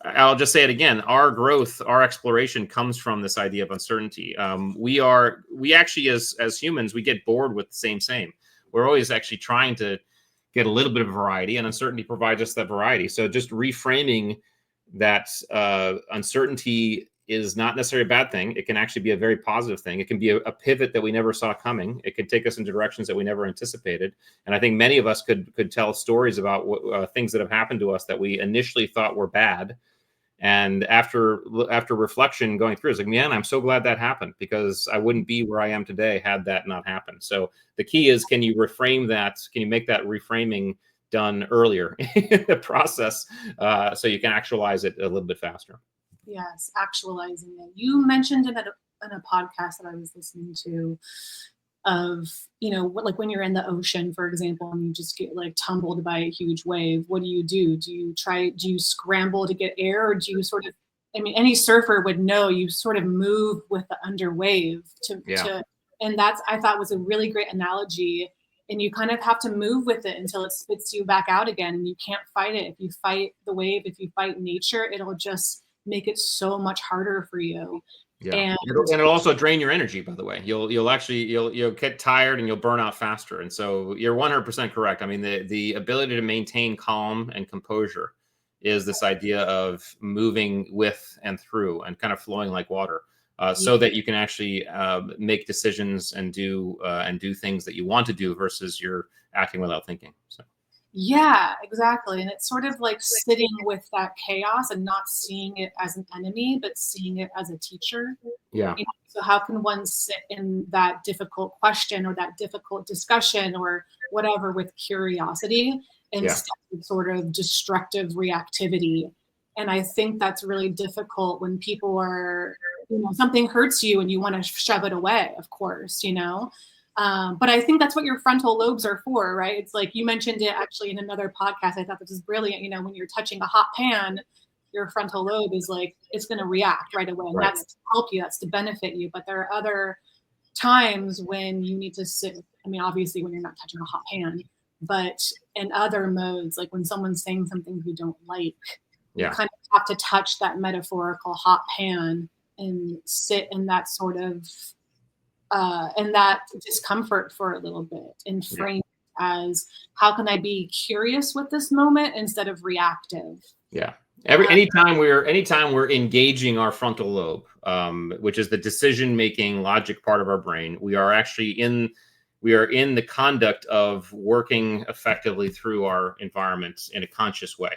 Speaker 2: I'll just say it again. Our growth, our exploration comes from this idea of uncertainty. We actually, as humans, we get bored with the same. We're always actually trying to get a little bit of variety, and uncertainty provides us that variety. So just reframing that uncertainty is not necessarily a bad thing. It can actually be a very positive thing. It can be a pivot that we never saw coming. It can take us into directions that we never anticipated. And I think many of us could tell stories about things that have happened to us that we initially thought were bad. And after reflection, going through, it's like, man, I'm so glad that happened, because I wouldn't be where I am today had that not happened. So the key is, can you reframe that? Can you make that reframing done earlier in the process, so you can actualize it a little bit faster?
Speaker 1: Yes, actualizing it. You mentioned in a podcast that I was listening to, of, like when you're in the ocean, for example, and you just get like tumbled by a huge wave, what do? Do you scramble to get air, or do you sort of, any surfer would know, you sort of move with the under wave and that's, I thought, was a really great analogy. And you kind of have to move with it until it spits you back out again, and you can't fight it. If you fight the wave, if you fight nature, it'll just make it so much harder for you.
Speaker 2: Yeah,
Speaker 1: and
Speaker 2: it'll also drain your energy, by the way. You'll get tired and you'll burn out faster. And so you're 100% correct. I mean, the ability to maintain calm and composure is this idea of moving with and through and kind of flowing like water, so that you can actually make decisions and do things that you want to do, versus you're acting without thinking. So.
Speaker 1: Yeah, exactly. And it's sort of like sitting with that chaos and not seeing it as an enemy, but seeing it as a teacher.
Speaker 2: Yeah.
Speaker 1: So how can one sit in that difficult question or that difficult discussion or whatever with curiosity instead of sort of destructive reactivity? And I think that's really difficult when people are, something hurts you and you want to shove it away, of course, but I think that's what your frontal lobes are for, right? It's like you mentioned it actually in another podcast. I thought this was brilliant. When you're touching a hot pan, your frontal lobe is like, it's going to react right away. And that's to help you, that's to benefit you. But there are other times when you need to sit, obviously when you're not touching a hot pan, but in other modes, like when someone's saying something you don't like, you kind of have to touch that metaphorical hot pan and sit in that sort of and that discomfort for a little bit, and frame it as, how can I be curious with this moment instead of reactive?
Speaker 2: Yeah. Anytime we're engaging our frontal lobe, which is the decision-making logic part of our brain, we are actually in the conduct of working effectively through our environment in a conscious way.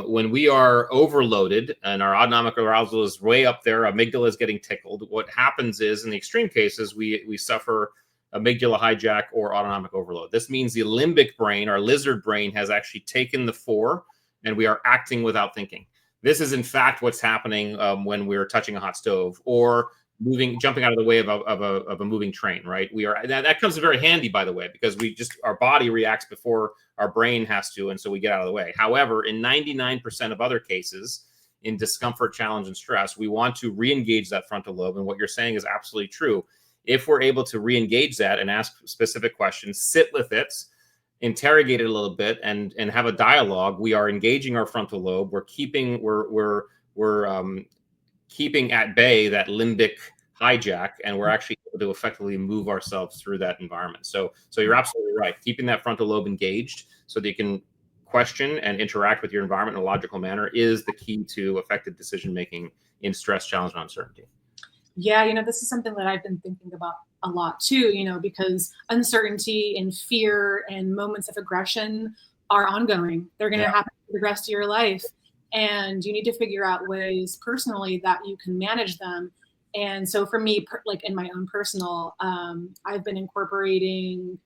Speaker 2: When we are overloaded and our autonomic arousal is way up there, amygdala is getting tickled, what happens is, in the extreme cases, we suffer amygdala hijack or autonomic overload. This means the limbic brain, our lizard brain, has actually taken the fore, and we are acting without thinking. This is, in fact, what's happening when we're touching a hot stove or jumping out of the way of a moving train, right? That comes very handy, by the way, because our body reacts before our brain has to, and so we get out of the way. However, in 99% of other cases, in discomfort, challenge, and stress, we want to re-engage that frontal lobe. And what you're saying is absolutely true. If we're able to re-engage that and ask specific questions, sit with it, interrogate it a little bit, and have a dialogue, we are engaging our frontal lobe. We're keeping keeping at bay that limbic hijack, and we're actually able to effectively move ourselves through that environment. So you're absolutely right. Keeping that frontal lobe engaged so that you can question and interact with your environment in a logical manner is the key to effective decision making in stress, challenge, and uncertainty.
Speaker 1: Yeah, this is something that I've been thinking about a lot too, because uncertainty and fear and moments of aggression are ongoing. They're going to happen for the rest of your life. And you need to figure out ways personally that you can manage them. And so for me, like in my own personal, I've been incorporating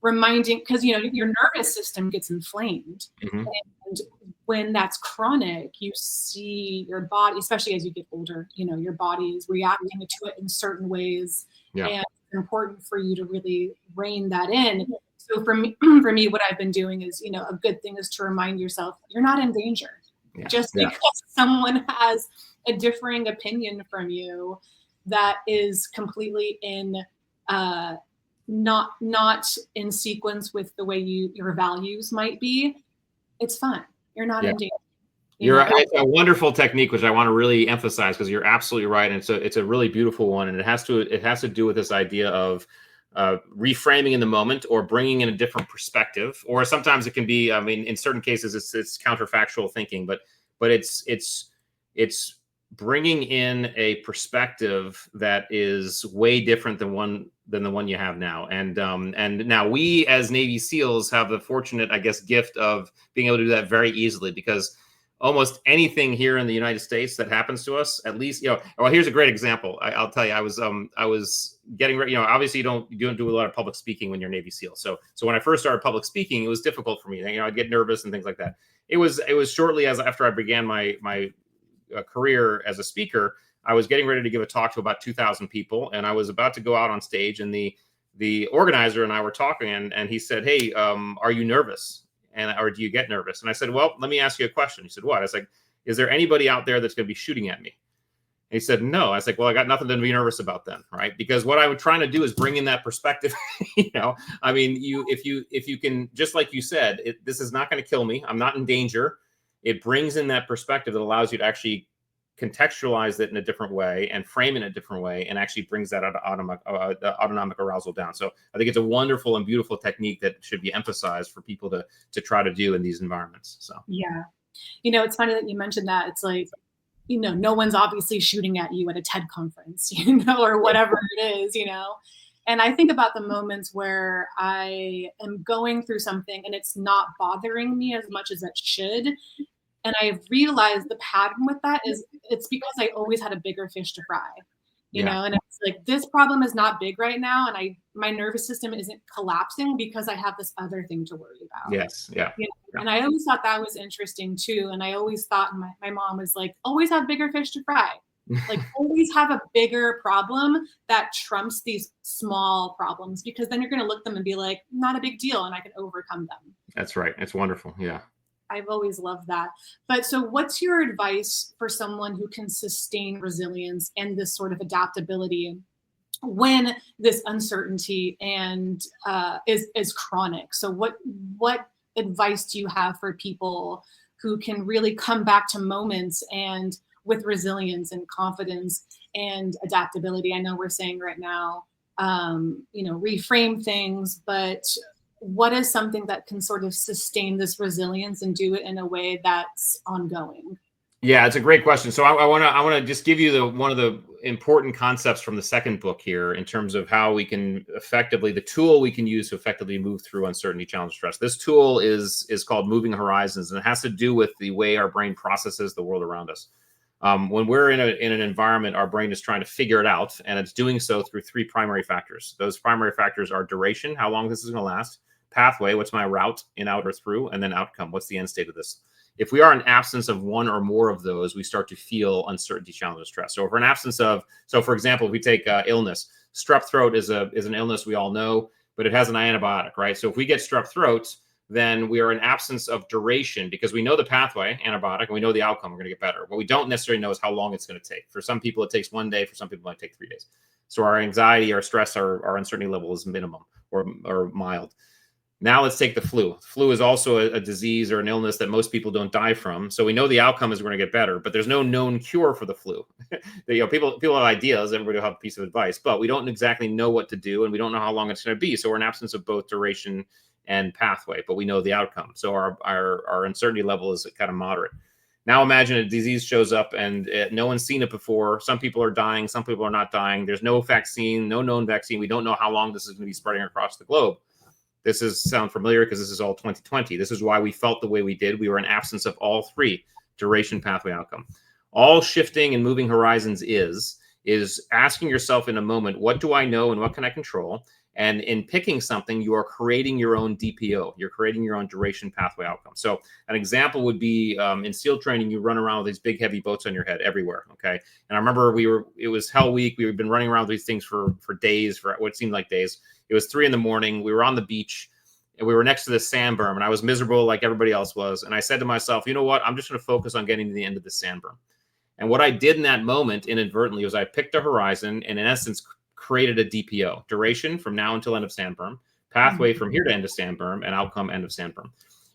Speaker 1: reminding, because your nervous system gets inflamed.
Speaker 2: Mm-hmm.
Speaker 1: And when that's chronic, you see your body, especially as you get older, your body is reacting to it in certain ways. Yeah. And it's important for you to really rein that in. So for me, what I've been doing is, a good thing is to remind yourself you're not in danger. Yeah. Just because someone has a differing opinion from you that is completely in not in sequence with the way your values might be, it's fine. You're not in danger.
Speaker 2: It's a wonderful technique, which I want to really emphasize, because you're absolutely right, and it's a really beautiful one, and it has to do with this idea of reframing in the moment, or bringing in a different perspective, or sometimes it can be, in certain cases it's counterfactual thinking, but it's bringing in a perspective that is way different than the one you have now. And now we as Navy SEALs have the fortunate, I guess, gift of being able to do that very easily, because almost anything here in the United States that happens to us, at least, well, here's a great example. I'll tell you, I was getting ready, obviously you don't do a lot of public speaking when you're Navy SEAL. So when I first started public speaking, it was difficult for me. I'd get nervous and things like that. It was shortly after I began my career as a speaker, I was getting ready to give a talk to about 2,000 people, and I was about to go out on stage, and the organizer and I were talking, and he said, "Hey, are you nervous? Or do you get nervous?" And I said, "Well, let me ask you a question." He said, "What?" I was like, "Is there anybody out there that's going to be shooting at me?" And he said, "No." I was like, "Well, I got nothing to be nervous about then, right?" Because what I was trying to do is bring in that perspective. I mean, if you can, just like you said, this is not going to kill me. I'm not in danger. It brings in that perspective that allows you to actually contextualize it in a different way and frame it in a different way, and actually brings that autonomic arousal down. So I think it's a wonderful and beautiful technique that should be emphasized for people to try to do in these environments. So
Speaker 1: yeah, it's funny that you mentioned that. It's like, no one's obviously shooting at you at a TED conference, or whatever it is, And I think about the moments where I am going through something and it's not bothering me as much as it should. And I realized the pattern with that is it's because I always had a bigger fish to fry, and it's like, this problem is not big right now. And my nervous system isn't collapsing because I have this other thing to worry about.
Speaker 2: Yes. Yeah.
Speaker 1: And I always thought that was interesting too. And I always thought my mom was like, always have bigger fish to fry. Like, always have a bigger problem that trumps these small problems, because then you're going to look at them and be like, not a big deal, and I can overcome them.
Speaker 2: That's right. It's wonderful. Yeah.
Speaker 1: I've always loved that. But so what's your advice for someone who can sustain resilience and this sort of adaptability when this uncertainty and is chronic? So what advice do you have for people who can really come back to moments and with resilience and confidence and adaptability? I know we're saying right now, reframe things, but what is something that can sort of sustain this resilience and do it in a way that's ongoing?
Speaker 2: Yeah, it's a great question. So I want to just give you one of the important concepts from the second book here in terms of how we can effectively, the tool we can use to effectively move through uncertainty, challenge, stress. This tool is called Moving Horizons, and it has to do with the way our brain processes the world around us. When we're in an environment, our brain is trying to figure it out, and it's doing so through three primary factors. Those primary factors are duration, how long this is going to last; pathway, what's my route in, out, or through; and then outcome, what's the end state of this. If we are in absence of one or more of those, we start to feel uncertainty, challenge, and stress. So if we're in absence of, for example, if we take illness, strep throat is an illness we all know, but it has an antibiotic, right? So if we get strep throat, then we are in absence of duration, because we know the pathway, antibiotic, and we know the outcome, we're going to get better. What we don't necessarily know is how long it's going to take. For some people, it takes 1 day. For some people, it might take 3 days. So our anxiety, our stress, our uncertainty level is minimum or mild. Now let's take the flu. Flu is also a disease or an illness that most people don't die from. So we know the outcome is we're going to get better, but there's no known cure for the flu. People have ideas. Everybody will have a piece of advice, but we don't exactly know what to do, and we don't know how long it's going to be. So we're in absence of both duration and pathway, but we know the outcome. So our uncertainty level is kind of moderate. Now imagine a disease shows up and no one's seen it before. Some people are dying. Some people are not dying. There's no vaccine, no known vaccine. We don't know how long this is going to be spreading across the globe. This sound familiar because this is all 2020. This is why we felt the way we did. We were in absence of all three: duration, pathway, outcome. All shifting and moving horizons is asking yourself in a moment, what do I know and what can I control? And in picking something, you are creating your own DPO. You're creating your own duration, pathway, outcome. So an example would be in SEAL training, you run around with these big, heavy boats on your head everywhere. Okay. And I remember it was Hell Week. We had been running around with these things for days, for what seemed like days. It was 3 a.m. We were on the beach and we were next to the sand berm, and I was miserable like everybody else was. And I said to myself, you know what? I'm just going to focus on getting to the end of the sand berm. And what I did in that moment inadvertently was I picked a horizon and in essence created a DPO: duration from now until end of sand berm, pathway from here to end of sand berm, and outcome end of sand berm.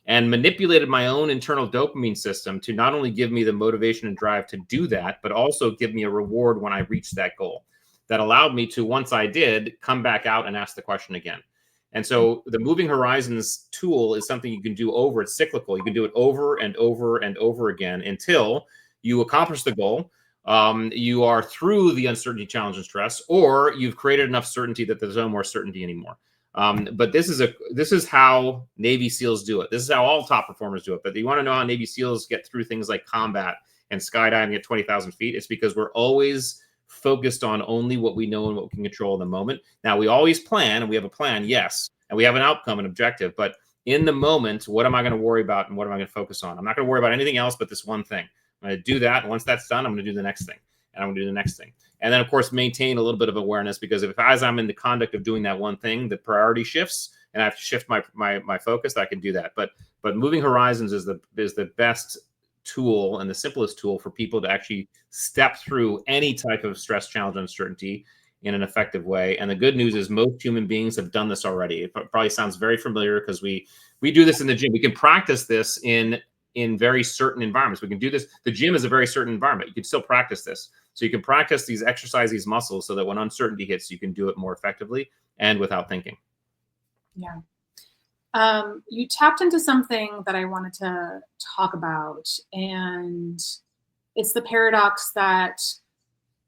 Speaker 2: And manipulated my own internal dopamine system to not only give me the motivation and drive to do that, but also give me a reward when I reached that goal. That allowed me to, once I did, come back out and ask the question again. And so the Moving Horizons tool is something you can do over. It's cyclical. You can do it over and over and over again until you accomplish the goal. You are through the uncertainty, challenge, and stress, or you've created enough certainty that there's no more certainty anymore. But this is how Navy SEALs do it. This is how all top performers do it. But you want to know how Navy SEALs get through things like combat and skydiving at 20,000 feet? It's because we're always focused on only what we know and what we can control in the moment. Now, we always plan, and we have a plan, yes, and we have an outcome, an objective. But in the moment, what am I going to worry about and what am I going to focus on? I'm not going to worry about anything else but this one thing. I'm going to do that. And once that's done, I'm going to do the next thing. And I'm going to do the next thing. And then, of course, maintain a little bit of awareness, because if as I'm in the conduct of doing that one thing, the priority shifts and I have to shift my focus, I can do that. But moving horizons is the best tool and the simplest tool for people to actually step through any type of stress, challenge, uncertainty in an effective way. And the good news is most human beings have done this already. It probably sounds very familiar because we do this in the gym. We can practice this in very certain environments. We can do this. The gym is a very certain environment. You can still practice this. So you can practice exercise these muscles so that when uncertainty hits, you can do it more effectively and without thinking.
Speaker 1: Yeah. You tapped into something that I wanted to talk about, and it's the paradox that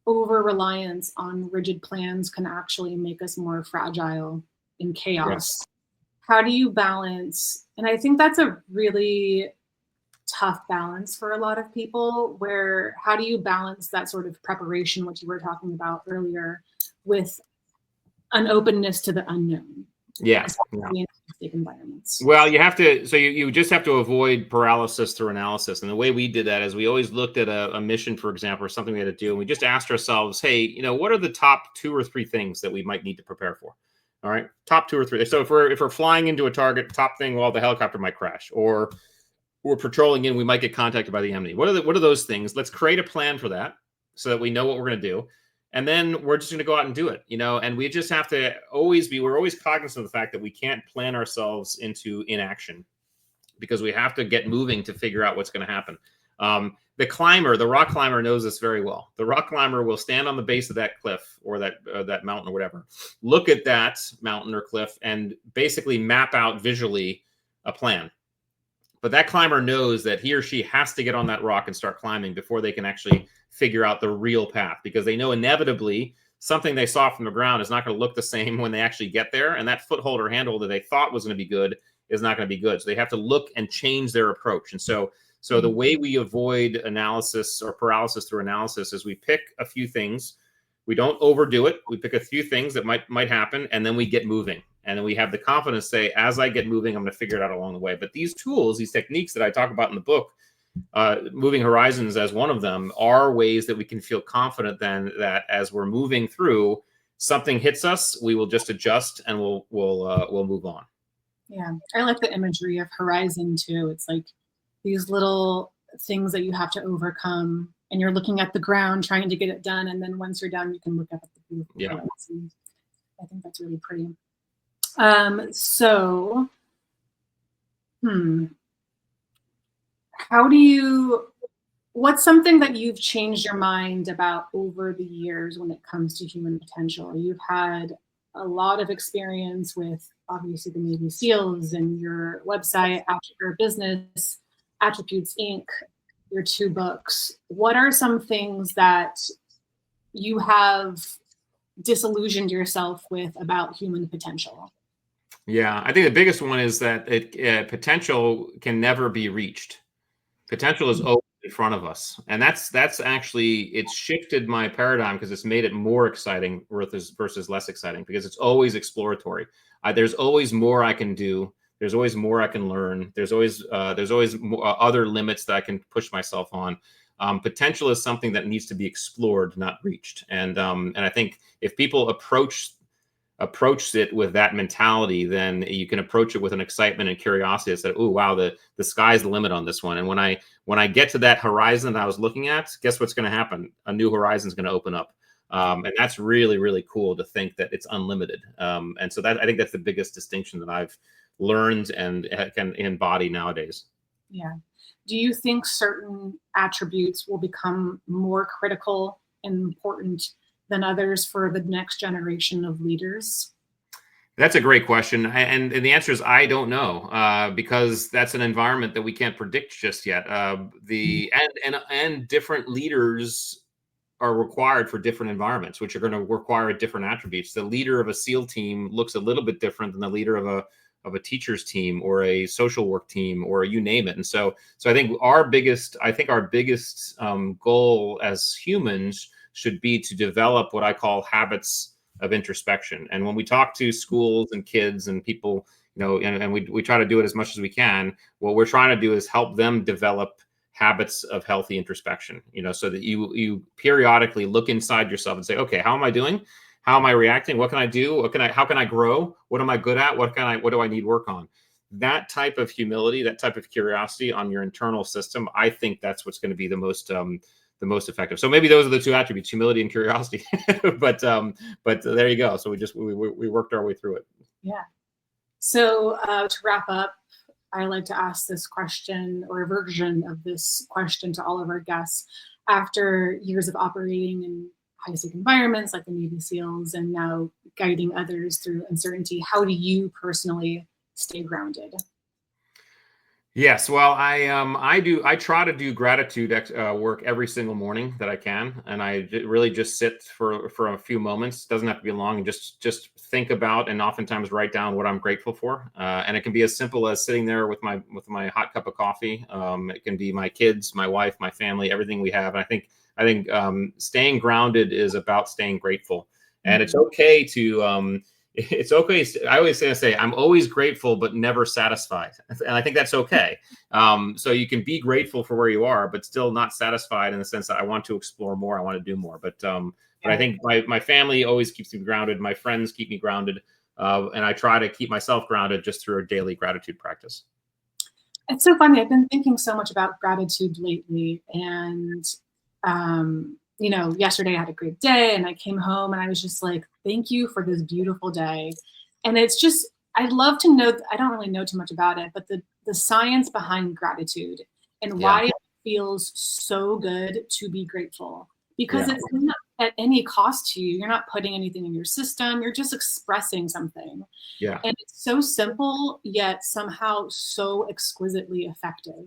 Speaker 1: over-reliance on rigid plans can actually make us more fragile in chaos.
Speaker 2: Yes.
Speaker 1: How do you balance? And I think that's a really tough balance for a lot of people, where how do you balance that sort of preparation, which you were talking about earlier, with an openness to the unknown?
Speaker 2: Yeah.
Speaker 1: In environments.
Speaker 2: Well, you have to, so you just have to avoid paralysis through analysis. And the way we did that is we always looked at a mission, for example, or something we had to do. And we just asked ourselves, hey, what are the top 2 or 3 things that we might need to prepare for? All right. Top 2 or 3. So if we're flying into a target, top thing, well, the helicopter might crash, or we're patrolling in, we might get contacted by the enemy. What are those things? Let's create a plan for that so that we know what we're going to do. And then we're just going to go out and do it, and we just have to we're always cognizant of the fact that we can't plan ourselves into inaction, because we have to get moving to figure out what's going to happen. The rock climber knows this very well. The rock climber will stand on the base of that cliff or that mountain or whatever, look at that mountain or cliff and basically map out visually a plan. But that climber knows that he or she has to get on that rock and start climbing before they can actually figure out the real path, because they know inevitably something they saw from the ground is not going to look the same when they actually get there. And that foothold or handhold that they thought was going to be good is not going to be good. So they have to look and change their approach. And so the way we avoid analysis or paralysis through analysis is we pick a few things. We don't overdo it. We pick a few things that might happen, and then we get moving. And then we have the confidence to say, as I get moving, I'm going to figure it out along the way. But these tools, these techniques that I talk about in the book, moving horizons as one of them, are ways that we can feel confident then that as we're moving through, something hits us, we will just adjust and we'll move on.
Speaker 1: Yeah, I like the imagery of horizon too. It's like these little things that you have to overcome, and you're looking at the ground trying to get it done. And then once you're done, you can look up at the beautiful horizon. I think that's really pretty. What's something that you've changed your mind about over the years when it comes to human potential? You've had a lot of experience with obviously the Navy SEALs and your website, your business, Attributes Inc., your 2 books. What are some things that you have disillusioned yourself with about human potential?
Speaker 2: Yeah, I think the biggest one is that potential can never be reached. Potential is always in front of us, and that's actually, it's shifted my paradigm because it's made it more exciting versus less exciting, because it's always exploratory. There's always more I can do. There's always more I can learn. There's always more, other limits that I can push myself on. Potential is something that needs to be explored, not reached. And I think if people approach it with that mentality, then you can approach it with an excitement and curiosity that said, oh, wow, the sky's the limit on this one. And when I get to that horizon that I was looking at, guess what's going to happen? A new horizon is going to open up. And that's really, really cool to think that it's unlimited. And so I think that's the biggest distinction that I've learned and can embody nowadays.
Speaker 1: Yeah. Do you think certain attributes will become more critical and important than others for the next generation of leaders?
Speaker 2: That's a great question. And the answer is, I don't know, because that's an environment that we can't predict just yet. And different leaders are required for different environments, which are going to require different attributes. The leader of a SEAL team looks a little bit different than the leader of a teacher's team or a social work team or you name it. And so I think our biggest goal as humans should be to develop what I call habits of introspection. And when we talk to schools and kids and people, and we try to do it as much as we can, what we're trying to do is help them develop habits of healthy introspection, so that you periodically look inside yourself and say, okay, how am I doing? How am I reacting? What can I do? How can I grow? What am I good at? What do I need work on? That type of humility, that type of curiosity on your internal system, I think that's what's going to be the most effective. So maybe those are the two attributes, humility and curiosity. but there you go. So we worked our way through it.
Speaker 1: Yeah. So to wrap up, I like to ask this question, or a version of this question, to all of our guests. After years of operating in high-stake environments like the Navy SEALs and now guiding others through uncertainty, how do you personally stay grounded?
Speaker 2: Yes, well, I try to do gratitude work every single morning that I can, and I really just sit for a few moments. Doesn't have to be long, and just think about and oftentimes write down what I'm grateful for. And it can be as simple as sitting there with my hot cup of coffee. It can be my kids, my wife, my family, everything we have. And I think staying grounded is about staying grateful, and it's okay to. It's okay. I always say, I'm always grateful, but never satisfied. And I think that's okay. So you can be grateful for where you are, but still not satisfied in the sense that I want to explore more. I want to do more. But I think my family always keeps me grounded. My friends keep me grounded. And I try to keep myself grounded just through a daily gratitude practice.
Speaker 1: It's so funny. I've been thinking so much about gratitude lately. And, yesterday I had a great day and I came home and I was just like, thank you for this beautiful day. And it's just, I'd love to know, I don't really know too much about it, but the science behind gratitude and why it feels so good to be grateful, because it's not at any cost to you. You're not putting anything in your system. You're just expressing something.
Speaker 2: Yeah.
Speaker 1: And it's so simple, yet somehow so exquisitely effective.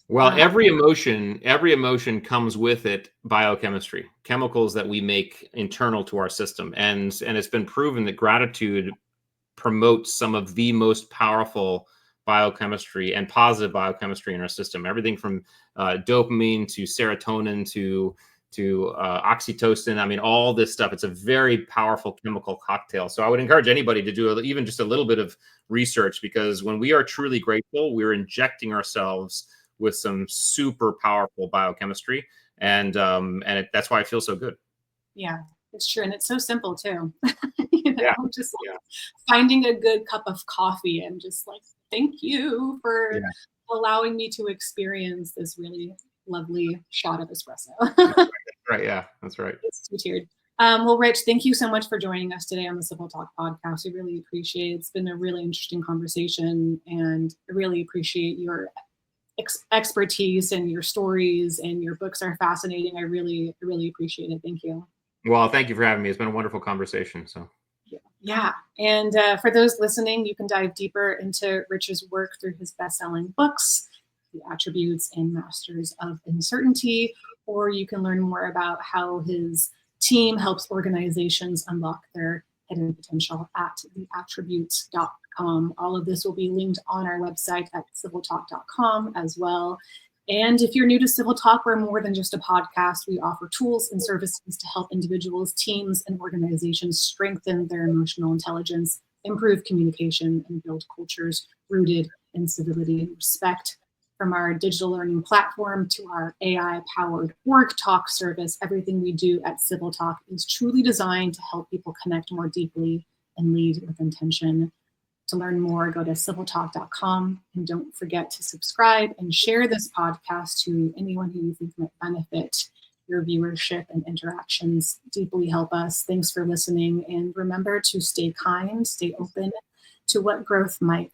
Speaker 2: Well, every emotion comes with it biochemistry, chemicals that we make internal to our system. And it's been proven that gratitude promotes some of the most powerful biochemistry and positive biochemistry in our system. Everything from dopamine to serotonin to oxytocin. I mean, all this stuff. It's a very powerful chemical cocktail. So I would encourage anybody to do even just a little bit of research, because when we are truly grateful, we're injecting ourselves with some super powerful biochemistry. And that's why it feels so good.
Speaker 1: Yeah, it's true. And it's so simple too. Just finding a good cup of coffee and just like, thank you for allowing me to experience this really lovely shot of espresso.
Speaker 2: That's right. Yeah, that's right.
Speaker 1: It's two-tiered. Well, Rich, thank you so much for joining us today on the CivilTalk podcast. We really appreciate it. It's been a really interesting conversation, and I really appreciate your expertise and your stories, and your books are fascinating. I really appreciate it. Thank you.
Speaker 2: Well, thank you for having me. It's been a wonderful conversation. So
Speaker 1: yeah. And for those listening, you can dive deeper into Rich's work through his best-selling books, The Attributes and Masters of Uncertainty, or you can learn more about how his team helps organizations unlock their hidden potential at theattributes.com. All of this will be linked on our website at civiltalk.com as well. And if you're new to Civil Talk, we're more than just a podcast. We offer tools and services to help individuals, teams, and organizations strengthen their emotional intelligence, improve communication, and build cultures rooted in civility and respect. From our digital learning platform to our AI-powered Org Talk service, everything we do at Civil Talk is truly designed to help people connect more deeply and lead with intention. To learn more, go to civiltalk.com, and don't forget to subscribe and share this podcast to anyone who you think might benefit. Your viewership and interactions deeply help us. Thanks for listening, and remember to stay kind, stay open to what growth might